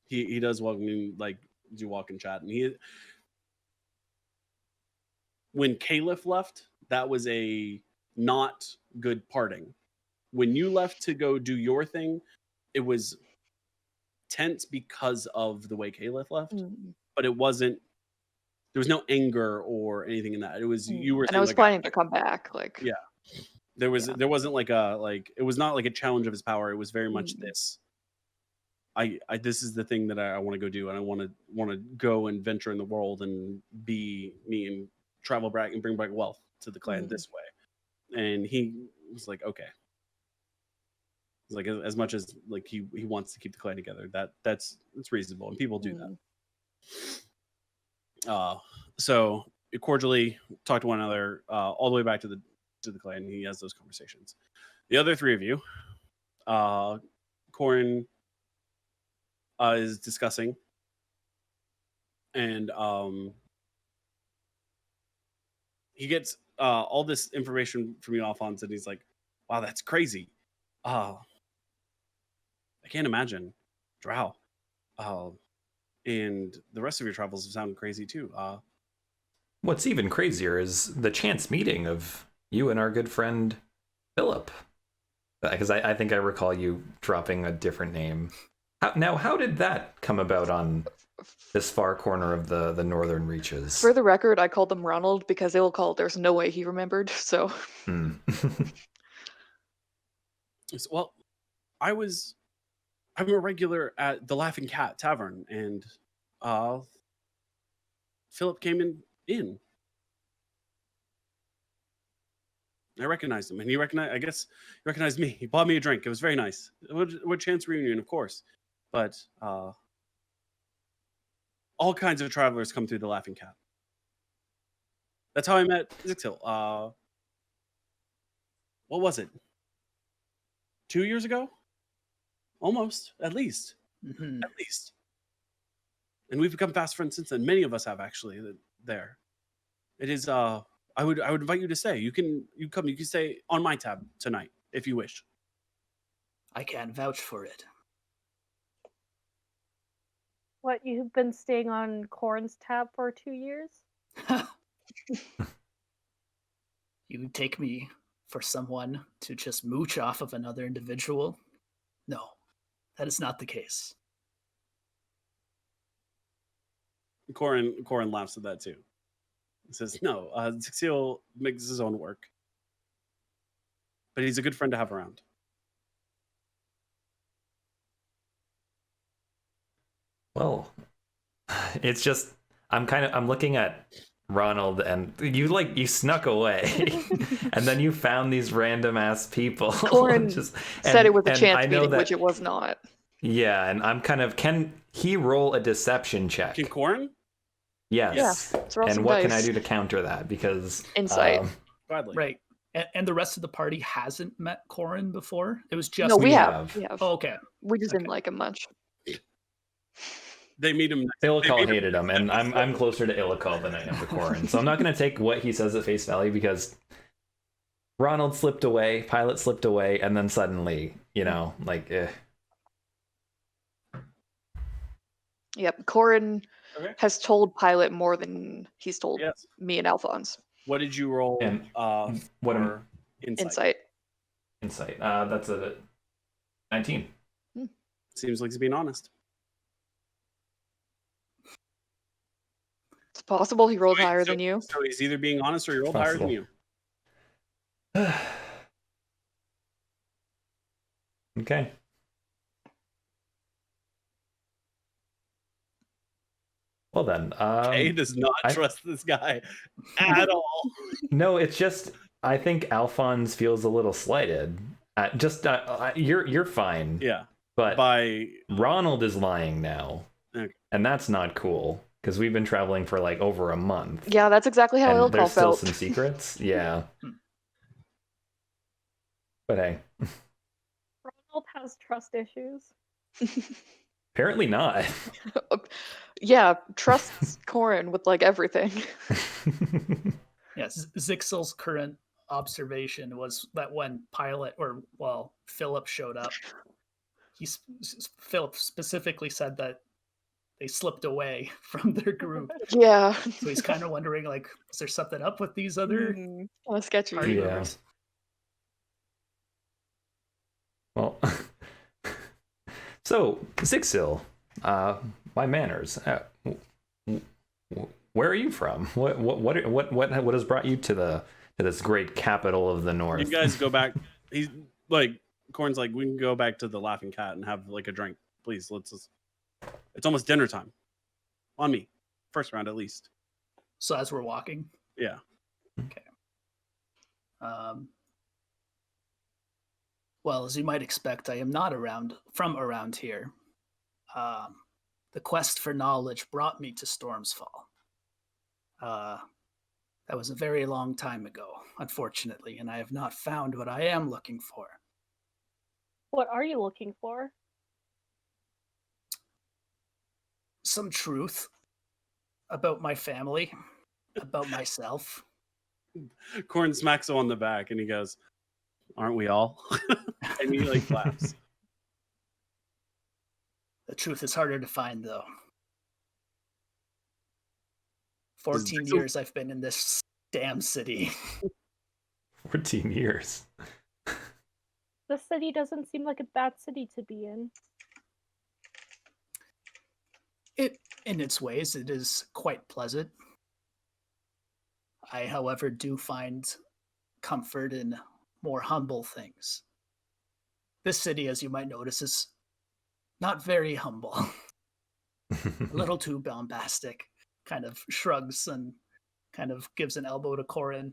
[SPEAKER 1] he does welcome you, like, you walk and chat, and when Caliph left, that was a not good parting. When you left to go do your thing, it was tense because of the way Caliph left, but it wasn't. There was no anger or anything in that. It was you were.
[SPEAKER 4] And I was planning to come back. Like
[SPEAKER 1] there wasn't like it was not like a challenge of his power. It was very much this. This is the thing that I want to go do, and I want to go and venture in the world and be me and travel back and bring back wealth to the clan this way. And he was like, okay. Like as much as like he wants to keep the clan together, that's reasonable, and people do that. So you cordially talk to one another all the way back to the clan. He has those conversations. The other 3 of you, Corin is discussing, and he gets all this information from you, Alfonz, and he's like, wow, that's crazy. I can't imagine Drow. And the rest of your travels sound crazy too.
[SPEAKER 3] What's even crazier is the chance meeting of you and our good friend Philip. Because I think I recall you dropping a different name. How did that come about on this far corner of the northern reaches?
[SPEAKER 4] For the record, I called them Ronald because Ilikhal, there's no way he remembered. So.
[SPEAKER 1] Well, I'm a regular at the Laughing Cat Tavern, and Philip came in. I recognized him, and he recognized me. He bought me a drink. It was very nice. What chance reunion, of course. But all kinds of travelers come through the Laughing Cat. That's how I met Zhixil. What was it? 2 years ago? Almost, at least. At least. And we've become fast friends since then. Many of us have, actually, there. It is, I would invite you to stay. You can stay on my tab tonight, if you wish.
[SPEAKER 5] I can't vouch for it.
[SPEAKER 2] What, you've been staying on Corin's tab for 2 years?
[SPEAKER 5] You take me for someone to just mooch off of another individual? No, that is not the case.
[SPEAKER 1] Corin laughs at that too. He says, no, Zhixil makes his own work. But he's a good friend to have around.
[SPEAKER 3] Well, it's just I'm looking at Ronald, and you snuck away, and then you found these random ass people.
[SPEAKER 4] Corin said it was a chance
[SPEAKER 3] I know
[SPEAKER 4] meeting,
[SPEAKER 3] that,
[SPEAKER 4] which it was not.
[SPEAKER 3] Yeah, and I'm can he roll a deception check?
[SPEAKER 1] Can Corin?
[SPEAKER 3] Yes.
[SPEAKER 4] Yeah, let's roll
[SPEAKER 3] And
[SPEAKER 4] some
[SPEAKER 3] what can I
[SPEAKER 4] dice.
[SPEAKER 3] do to counter that? Because
[SPEAKER 4] Insight.
[SPEAKER 1] Gladly.
[SPEAKER 5] Right. And the rest of the party hasn't met Corin before? It was just...
[SPEAKER 4] No, we
[SPEAKER 3] have.
[SPEAKER 4] have. We have.
[SPEAKER 5] Oh, okay.
[SPEAKER 4] We just didn't
[SPEAKER 5] Okay.
[SPEAKER 4] like him much.
[SPEAKER 1] They meet him.
[SPEAKER 3] Ilikhal hated him, and I'm closer to Ilikhal than I am to Corin. So I'm not going to take what he says at face value, because Ronald slipped away, Pilot slipped away, and then suddenly,
[SPEAKER 4] Yep, Corin
[SPEAKER 1] Okay.
[SPEAKER 4] has told Pilot more than he's told
[SPEAKER 1] Yes.
[SPEAKER 4] me and Alfonz.
[SPEAKER 1] What did you roll?
[SPEAKER 3] And what
[SPEAKER 1] for
[SPEAKER 4] Insight.
[SPEAKER 3] insight. That's a 19.
[SPEAKER 1] Seems like he's being honest.
[SPEAKER 4] It's possible he rolled
[SPEAKER 1] Wait,
[SPEAKER 4] higher
[SPEAKER 1] so-
[SPEAKER 4] than you.
[SPEAKER 1] So he's either being honest or he rolled higher than
[SPEAKER 3] Possible.
[SPEAKER 1] you.
[SPEAKER 3] Okay. Well then,
[SPEAKER 1] Kay does not trust this guy at all.
[SPEAKER 3] no, it's just I think Alfonz feels a little slighted. You're fine.
[SPEAKER 1] Yeah.
[SPEAKER 3] But
[SPEAKER 1] By
[SPEAKER 3] Ronald is lying now,
[SPEAKER 1] Okay.
[SPEAKER 3] and that's not cool because we've been traveling for like over a month.
[SPEAKER 4] Yeah, that's exactly how
[SPEAKER 3] And
[SPEAKER 4] Ilikhal
[SPEAKER 3] there's still
[SPEAKER 4] felt.
[SPEAKER 3] some secrets. Yeah. But hey,
[SPEAKER 2] Ronald has trust issues.
[SPEAKER 3] apparently not.
[SPEAKER 4] Yeah, trusts Corin with like everything.
[SPEAKER 5] Yes, Zhixil's current observation was that when Philip showed up, Philip specifically said that they slipped away from their group.
[SPEAKER 4] Yeah.
[SPEAKER 5] So he's kind of wondering, like, is there something up with these other
[SPEAKER 4] Kind of sketchy.
[SPEAKER 5] party
[SPEAKER 3] Yeah.
[SPEAKER 5] members?
[SPEAKER 3] Well, so Zhixil, my manners. Where are you from? What has brought you to this great capital of the north?
[SPEAKER 1] you guys go back. He's like, Corin's like, we can go back to the Laughing Cat and have like a drink, please. It's almost dinner time. On me, first round at least.
[SPEAKER 5] So as we're walking,
[SPEAKER 1] Yeah.
[SPEAKER 5] well, as you might expect, I am not from around here. The quest for knowledge brought me to Storm's Fall. That was a very long time ago, unfortunately, and I have not found what I am looking for.
[SPEAKER 2] What are you looking for?
[SPEAKER 5] Some truth about my family, about myself.
[SPEAKER 1] Corin smacks him on the back and he goes, "Aren't we all?" And he like laughs.
[SPEAKER 5] The truth is harder to find, though. 14 years I've been in this damn city.
[SPEAKER 3] 14 years.
[SPEAKER 2] The city doesn't seem like a bad city to be in.
[SPEAKER 5] In its ways, it is quite pleasant. I, however, do find comfort in more humble things. This city, as you might notice, is not very humble. A little too bombastic. Kind of shrugs and kind of gives an elbow to Corin.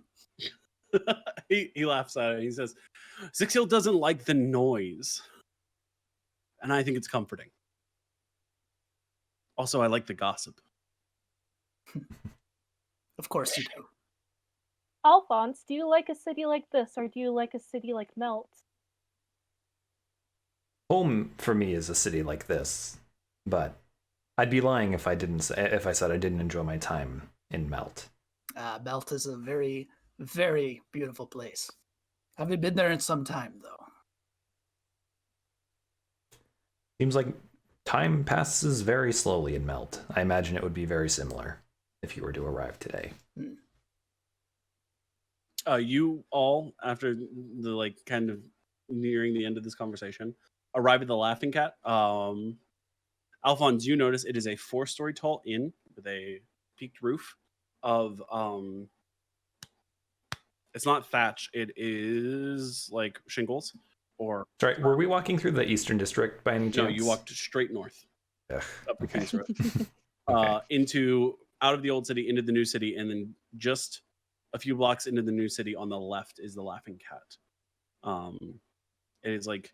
[SPEAKER 1] He laughs at it. He says, "Zhixil doesn't like the noise, and I think it's comforting. Also, I like the gossip."
[SPEAKER 5] Of course you do.
[SPEAKER 2] Alfonz, do you like a city like this, or do you like a city like Melt?
[SPEAKER 3] Home for me is a city like this, but I'd be lying if I said I didn't enjoy my time in Melt.
[SPEAKER 5] Melt is a very, very beautiful place. Haven't been there in some time, though.
[SPEAKER 3] Seems like time passes very slowly in Melt. I imagine it would be very similar if you were to arrive today.
[SPEAKER 1] You all, after the like kind of nearing the end of this conversation, arrive at the Laughing Cat. Alfonz, you notice it is a 4-story tall inn with a peaked roof of it's not thatch, it is like shingles or
[SPEAKER 3] Sorry, were we walking through the Eastern District by any chance?
[SPEAKER 1] no, you walked straight north.
[SPEAKER 3] Ugh,
[SPEAKER 1] up the
[SPEAKER 3] okay.
[SPEAKER 1] King's Road,
[SPEAKER 3] Okay.
[SPEAKER 1] out of the old city into the new city, and then just a few blocks into the new city on the left is the Laughing Cat. It is like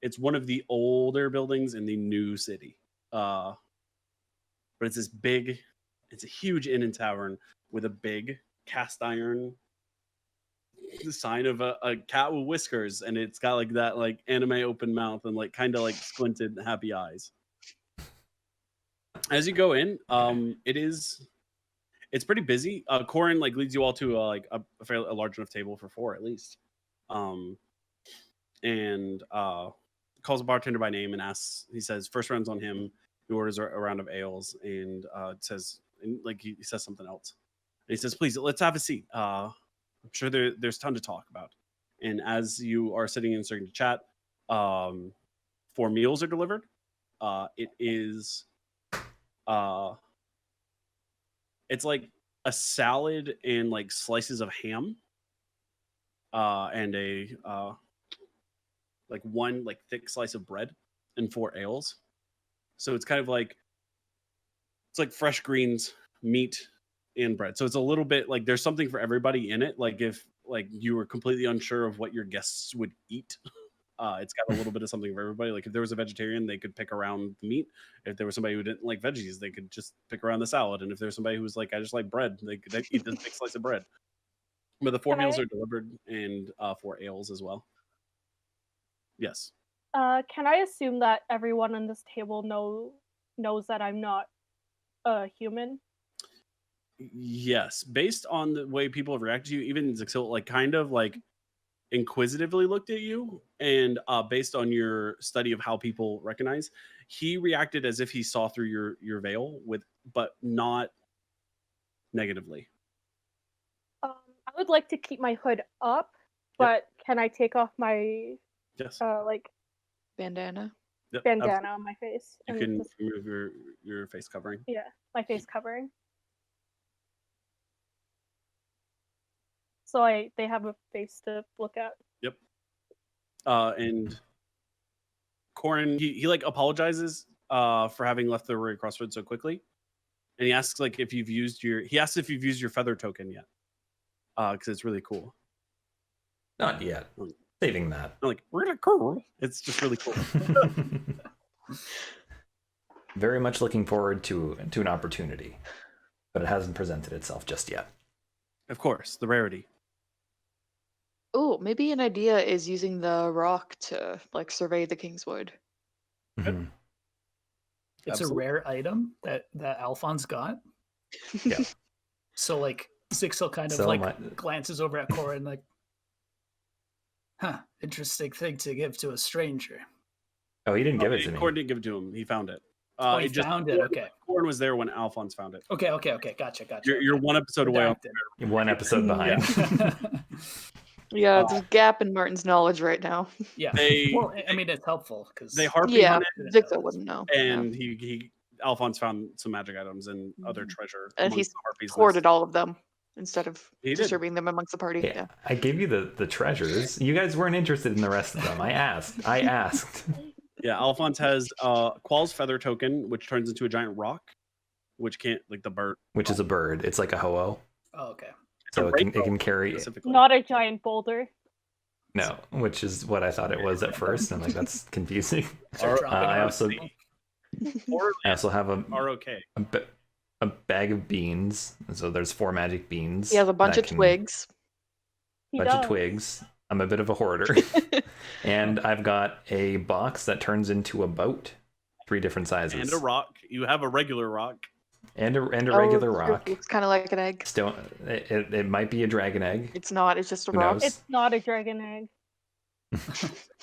[SPEAKER 1] it's one of the older buildings in the new city, but it's this big, it's a huge inn and tavern with a big cast iron sign of a cat with whiskers, and it's got like that like anime open mouth and like kind of like squinted happy eyes. As you go in, it's pretty busy. Corin like leads you all to a fairly large enough table for 4 at least, and calls a bartender by name and asks. He says first round's on him. He orders a round of ales and says he says something else. And he says, "Please, let's have a seat. I'm sure there's a ton to talk about." And as you are sitting and starting to chat, 4 meals are delivered. It is it's like a salad and like slices of ham, and a like one like thick slice of bread and 4 ales. So it's kind of like it's like fresh greens, meat, and bread. So it's a little bit like there's something for everybody in it. Like if like you were completely unsure of what your guests would eat, it's got a little bit of something for everybody. Like if there was a vegetarian, they could pick around the meat. If there was somebody who didn't like veggies, they could just pick around the salad. And if there's somebody who was like, I just like bread, they could eat this big slice of bread. But the 4 meals are delivered, and 4 ales as well. Yes.
[SPEAKER 2] Can I assume that everyone on this table knows that I'm not a human?
[SPEAKER 1] Yes. Based on the way people have reacted to you, even Zhixil like kind of like inquisitively looked at you, and based on your study of how people recognize, he reacted as if he saw through your veil but not negatively.
[SPEAKER 2] I would like to keep my hood up, but can I take off my
[SPEAKER 1] Yes.
[SPEAKER 4] Bandana.
[SPEAKER 1] Yep,
[SPEAKER 2] bandana
[SPEAKER 1] absolutely.
[SPEAKER 2] on my face?
[SPEAKER 1] You
[SPEAKER 2] and
[SPEAKER 1] can
[SPEAKER 2] just-
[SPEAKER 1] remove your face covering.
[SPEAKER 2] yeah, my face covering. So they have a face to look at.
[SPEAKER 1] Yep. And Corin, he like apologizes for having left the Royal Crossroads so quickly, and he asks like if you've used your feather token yet, because it's really cool.
[SPEAKER 3] Not yet. Saving that.
[SPEAKER 1] I'm like really cool. It's just really cool.
[SPEAKER 3] Very much looking forward to an opportunity, but it hasn't presented itself just yet.
[SPEAKER 1] Of course, the rarity.
[SPEAKER 4] Oh, maybe an idea is using the rock to like survey the Kingswood.
[SPEAKER 3] Mhm.
[SPEAKER 5] It's
[SPEAKER 1] Absolutely.
[SPEAKER 5] a rare item that Alfonz got.
[SPEAKER 3] Yeah.
[SPEAKER 5] So like Zhixil kind of
[SPEAKER 3] So
[SPEAKER 5] like glances over at Cora and like, interesting thing to give to a stranger.
[SPEAKER 3] Oh, he didn't give it to me.
[SPEAKER 1] Corin didn't give it to him. He found it.
[SPEAKER 5] He found it. Okay.
[SPEAKER 1] Corin was there when Alfonz found it.
[SPEAKER 5] Okay. Gotcha.
[SPEAKER 1] You're one episode away.
[SPEAKER 5] Redacted.
[SPEAKER 3] One episode behind.
[SPEAKER 4] Yeah, there's a gap in Martin's knowledge right now.
[SPEAKER 5] Yeah.
[SPEAKER 1] They-
[SPEAKER 5] Well, I mean, it's helpful because
[SPEAKER 1] They harping
[SPEAKER 4] Yeah,
[SPEAKER 1] on it,
[SPEAKER 4] Zhixil wouldn't know.
[SPEAKER 1] and Alfonz found some magic items and other treasure.
[SPEAKER 4] And
[SPEAKER 1] amongst
[SPEAKER 4] he's
[SPEAKER 1] the harpies
[SPEAKER 4] hoarded
[SPEAKER 1] list.
[SPEAKER 4] all of them instead of
[SPEAKER 1] He did.
[SPEAKER 4] distributing them amongst the party.
[SPEAKER 3] Yeah, I gave you the treasures. You guys weren't interested in the rest of them. I asked.
[SPEAKER 1] Yeah, Alfonz has Qual's feather token, which turns into a giant rock, which can't like the bird.
[SPEAKER 3] Which is a bird. It's like a ho-oh.
[SPEAKER 5] Oh, okay.
[SPEAKER 1] It's
[SPEAKER 3] So
[SPEAKER 1] a
[SPEAKER 3] it can
[SPEAKER 1] rainbow
[SPEAKER 3] carry.
[SPEAKER 1] specifically.
[SPEAKER 2] Not a giant boulder.
[SPEAKER 3] No, which is what I thought it was at first. I'm like, that's confusing.
[SPEAKER 5] Start dropping
[SPEAKER 3] I
[SPEAKER 5] out.
[SPEAKER 3] also
[SPEAKER 1] Or
[SPEAKER 3] I also have
[SPEAKER 1] are okay.
[SPEAKER 3] a bag of beans. So there's 4 magic beans.
[SPEAKER 4] He has a bunch
[SPEAKER 3] that
[SPEAKER 4] of
[SPEAKER 3] can-
[SPEAKER 4] twigs.
[SPEAKER 2] He
[SPEAKER 3] bunch
[SPEAKER 2] does.
[SPEAKER 3] of twigs. I'm a bit of a hoarder. And I've got a box that turns into a boat. 3 different sizes.
[SPEAKER 1] And a rock. You have a regular rock.
[SPEAKER 3] And a
[SPEAKER 4] Oh,
[SPEAKER 3] regular
[SPEAKER 4] it's-
[SPEAKER 3] rock.
[SPEAKER 4] It's kind of like an egg.
[SPEAKER 3] Still, it might be a dragon egg.
[SPEAKER 4] It's not. It's just a
[SPEAKER 3] Who
[SPEAKER 4] rock.
[SPEAKER 3] knows?
[SPEAKER 2] It's not a dragon egg.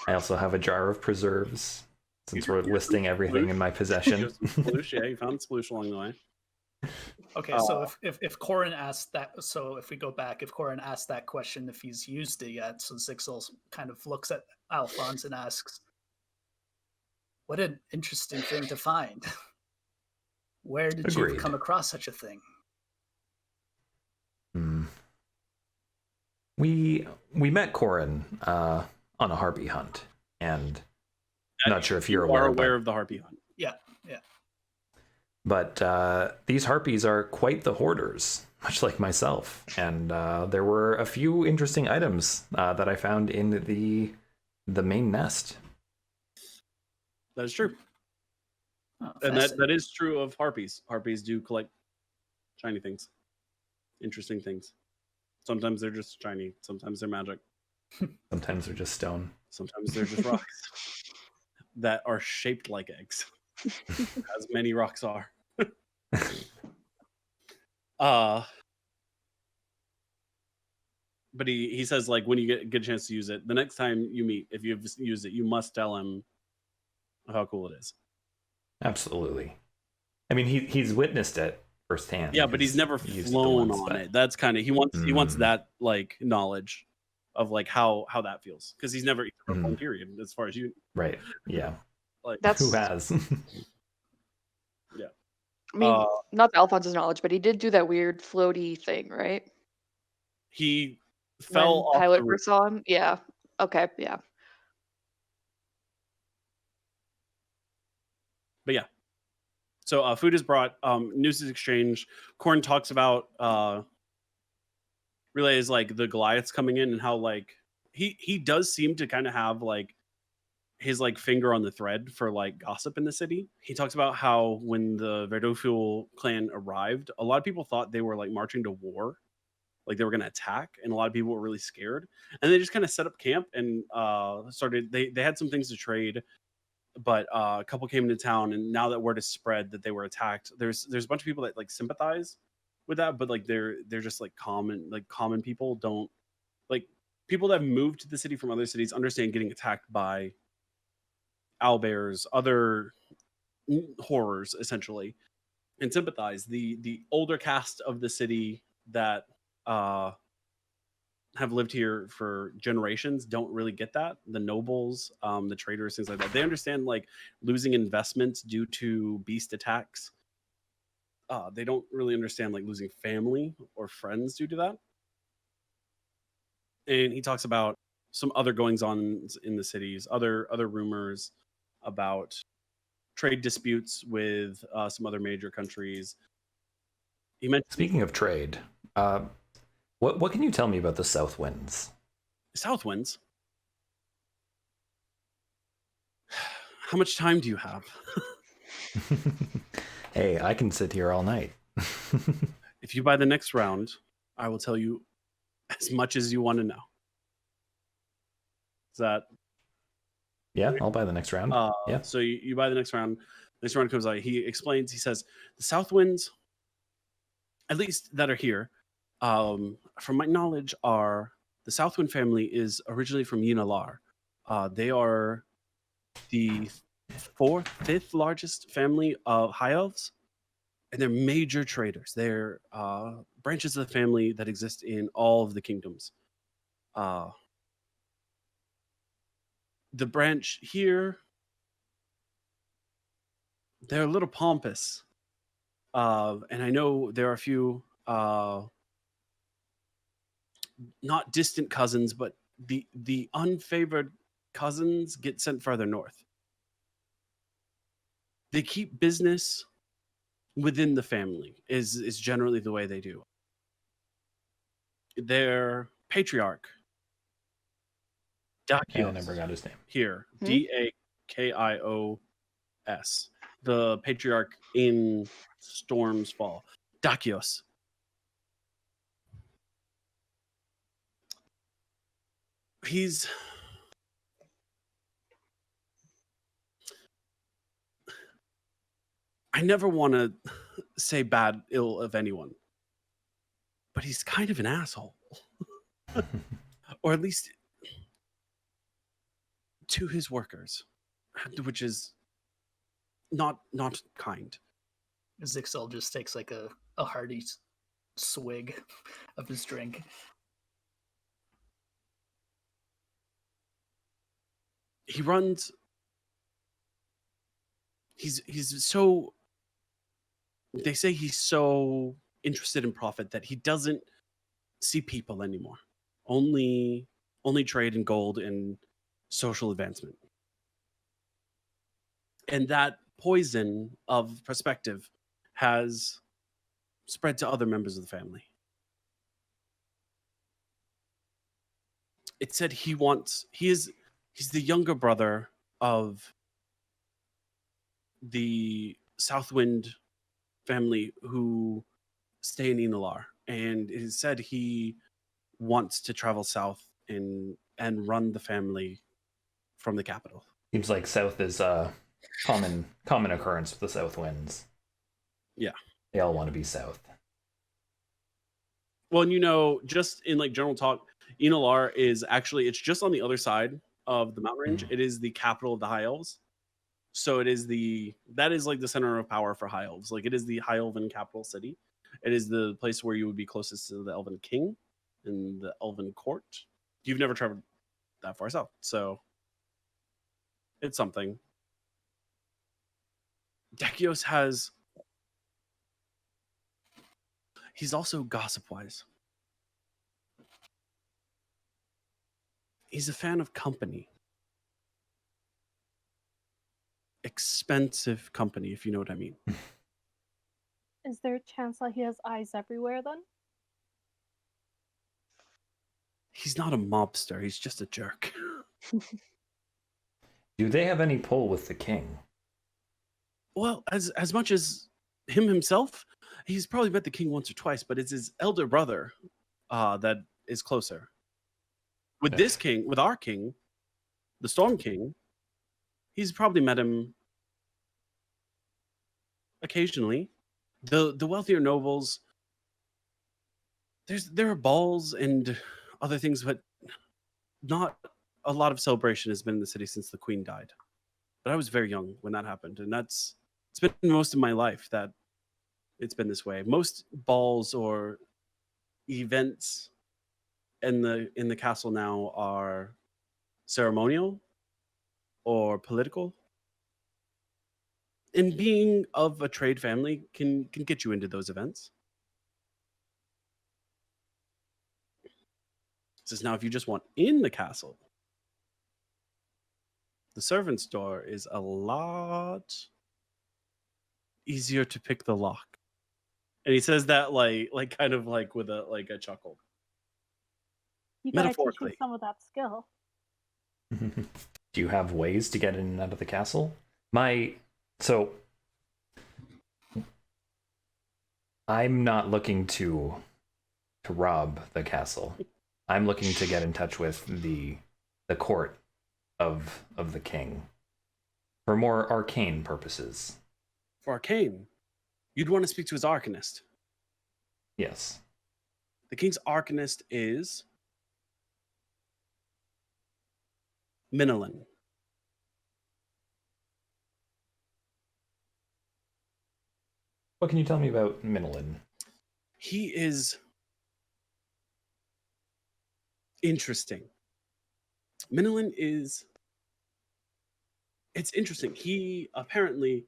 [SPEAKER 3] I also have a jar of preserves, since we're listing everything in my possession.
[SPEAKER 1] Sploosh, yeah, you found sploosh along the way.
[SPEAKER 5] Okay, so if Corin asked that, so if we go back, if Corin asked that question, if he's used it yet, so Zhixil kind of looks at Alfonz and asks, "What an interesting thing to find. Where did you
[SPEAKER 3] Agreed.
[SPEAKER 5] come across such a thing?"
[SPEAKER 3] We met Corin on a harpy hunt, and I'm not sure if you're
[SPEAKER 1] You are
[SPEAKER 3] aware,
[SPEAKER 1] aware
[SPEAKER 3] but
[SPEAKER 1] of the harpy hunt.
[SPEAKER 5] Yeah.
[SPEAKER 3] But these harpies are quite the hoarders, much like myself. And there were a few interesting items that I found in the main nest.
[SPEAKER 1] That is true.
[SPEAKER 5] Oh,
[SPEAKER 1] And that
[SPEAKER 5] fascinating.
[SPEAKER 1] is true of harpies. Harpies do collect shiny things, interesting things. Sometimes they're just shiny. Sometimes they're magic.
[SPEAKER 3] Sometimes they're just stone.
[SPEAKER 1] Sometimes they're just rocks that are shaped like eggs, as many rocks are. But he says, like, when you get a chance to use it, the next time you meet, if you've used it, you must tell him how cool it is.
[SPEAKER 3] Absolutely. I mean, he's witnessed it firsthand.
[SPEAKER 1] Yeah, but he's never flown on it. That's kind of he wants that like knowledge of like how that feels, because he's never flown, period, as far as you.
[SPEAKER 3] Right. Yeah.
[SPEAKER 1] Like,
[SPEAKER 4] That's
[SPEAKER 3] who has?
[SPEAKER 1] Yeah.
[SPEAKER 4] I mean, not Alfonz's knowledge, but he did do that weird floaty thing, right?
[SPEAKER 1] He
[SPEAKER 4] When
[SPEAKER 1] fell off
[SPEAKER 4] Pilot
[SPEAKER 1] the roof.
[SPEAKER 4] first saw him. Yeah. Okay. Yeah.
[SPEAKER 1] But yeah. So food is brought. News is exchanged. Korn talks about relays like the Goliaths coming in and how like he does seem to kind of have like his like finger on the thread for like gossip in the city. He talks about how when the Verdofil clan arrived, a lot of people thought they were like marching to war, like they were going to attack, and a lot of people were really scared. And they just kind of set up camp and started. They had some things to trade, but a couple came into town, and now that word has spread that they were attacked, there's a bunch of people that like sympathize with that, but like they're just like common people don't like people that have moved to the city from other cities understand getting attacked by owlbears, other horrors essentially, and sympathize. The older cast of the city that have lived here for generations don't really get that. The nobles, the traders, things like that, they understand like losing investments due to beast attacks. They don't really understand like losing family or friends due to that. And he talks about some other goings on in the cities, other rumors about trade disputes with some other major countries. He mentioned
[SPEAKER 3] Speaking of trade, what can you tell me about the Southwinds?
[SPEAKER 1] Southwinds. How much time do you have?
[SPEAKER 3] Hey, I can sit here all night.
[SPEAKER 1] If you buy the next round, I will tell you as much as you want to know. Is that?
[SPEAKER 3] Yeah, I'll buy the next round. Yeah.
[SPEAKER 1] So you buy the next round. Next round comes out. He explains. He says the Southwinds, at least that are here, from my knowledge, are the Southwind family is originally from Ilikhal. They are the fifth largest family of high elves, and they're major traders. They're branches of the family that exist in all of the kingdoms. The branch here, they're a little pompous, and I know there are a few not distant cousins, but the unfavored cousins get sent further north. They keep business within the family is generally the way they do. Their patriarch, Dakios,
[SPEAKER 3] I never got his name.
[SPEAKER 1] here, Dakios, the patriarch in Storm's Fall, Dakios. I never want to say ill of anyone, but he's kind of an asshole. Or at least to his workers, which is not kind.
[SPEAKER 5] Zhixil just takes like a hearty swig of his drink.
[SPEAKER 1] He runs. He's so. They say he's so interested in profit that he doesn't see people anymore. Only trade and gold and social advancement. And that poison of perspective has spread to other members of the family. It said he's the younger brother of the Southwind family who stay in Ilikhal, and it is said he wants to travel south and run the family from the capital.
[SPEAKER 3] Seems like south is a common occurrence with the South Winds.
[SPEAKER 1] Yeah.
[SPEAKER 3] They all want to be south.
[SPEAKER 1] Well, and just in like general talk, Ilikhal is actually, it's just on the other side of the mountain range. It is the capital of the High Elves. So that is like the center of power for High Elves. Like it is the High Elven capital city. It is the place where you would be closest to the Elven King and the Elven Court. You've never traveled that far south, so it's something. Dekios he's also gossip-wise. He's a fan of company. Expensive company, if you know what I mean.
[SPEAKER 2] Is there a chance that he has eyes everywhere then?
[SPEAKER 1] He's not a mobster, he's just a jerk.
[SPEAKER 3] Do they have any pull with the king?
[SPEAKER 1] Well, as much as himself, he's probably met the king once or twice, but it's his elder brother that is closer. With this king, with our king, the Storm King, he's probably met him occasionally. The wealthier nobles, there are balls and other things, but not a lot of celebration has been in the city since the queen died. But I was very young when that happened, and it's been most of my life that it's been this way. Most balls or events in the castle now are ceremonial or political. And being of a trade family can get you into those events. Says now if you just want in the castle, the servant's door is a lot easier to pick the lock. And he says that like kind of like with a chuckle.
[SPEAKER 2] You gotta teach me
[SPEAKER 1] Metaphorically.
[SPEAKER 2] some of that skill.
[SPEAKER 3] Do you have ways to get in and out of the castle? I'm not looking to rob the castle. I'm looking to get in touch with the court of the king for more arcane purposes.
[SPEAKER 1] For arcane, you'd want to speak to his Arcanist.
[SPEAKER 3] Yes.
[SPEAKER 1] The king's Arcanist is Minolin.
[SPEAKER 3] What can you tell me about Minolin?
[SPEAKER 1] He is interesting. Minolin it's interesting. He apparently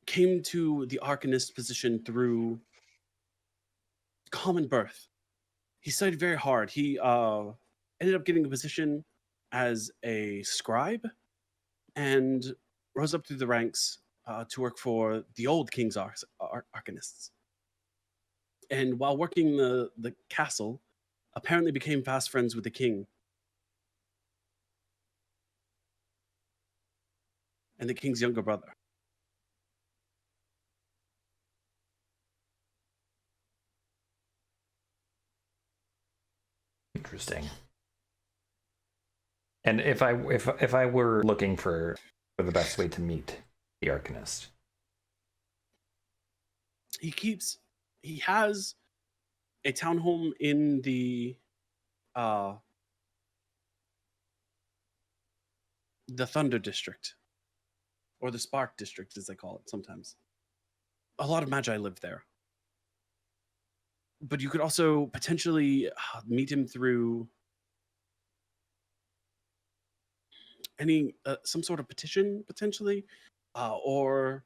[SPEAKER 1] came to the Arcanist position through common birth. He studied very hard. He ended up getting a position as a scribe and rose up through the ranks to work for the old king's Arcanists. And while working the castle, apparently became fast friends with the king. And the king's younger brother.
[SPEAKER 3] Interesting. And if I were looking for the best way to meet the Arcanist,
[SPEAKER 1] he has a townhome in the Thunder District, or the Spark District, as they call it sometimes. A lot of magi live there. But you could also potentially meet him through some sort of petition, potentially, or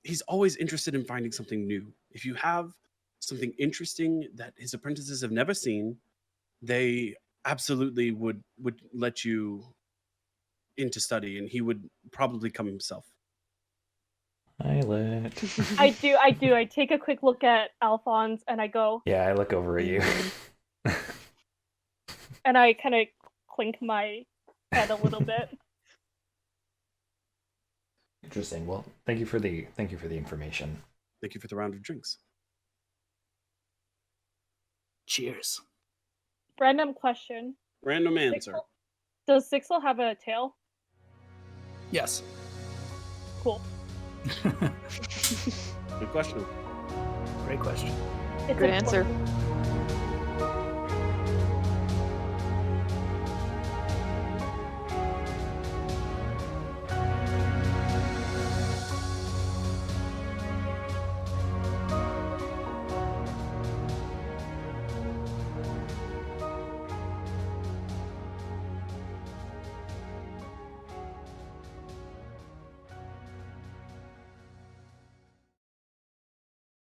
[SPEAKER 1] he's always interested in finding something new. If you have something interesting that his apprentices have never seen, they absolutely would let you into study, and he would probably come himself.
[SPEAKER 3] Violet.
[SPEAKER 2] I do. I take a quick look at Alfonz and I go,
[SPEAKER 3] Yeah, I look over at you.
[SPEAKER 2] and I kind of clink my head a little bit.
[SPEAKER 3] Interesting. Well, thank you for the information.
[SPEAKER 1] Thank you for the round of drinks.
[SPEAKER 5] Cheers.
[SPEAKER 2] Random question.
[SPEAKER 1] Random answer.
[SPEAKER 2] Does Zhixil have a tail?
[SPEAKER 5] Yes.
[SPEAKER 2] Cool.
[SPEAKER 1] Good question.
[SPEAKER 5] Great question.
[SPEAKER 2] It's
[SPEAKER 4] Good answer.
[SPEAKER 2] important.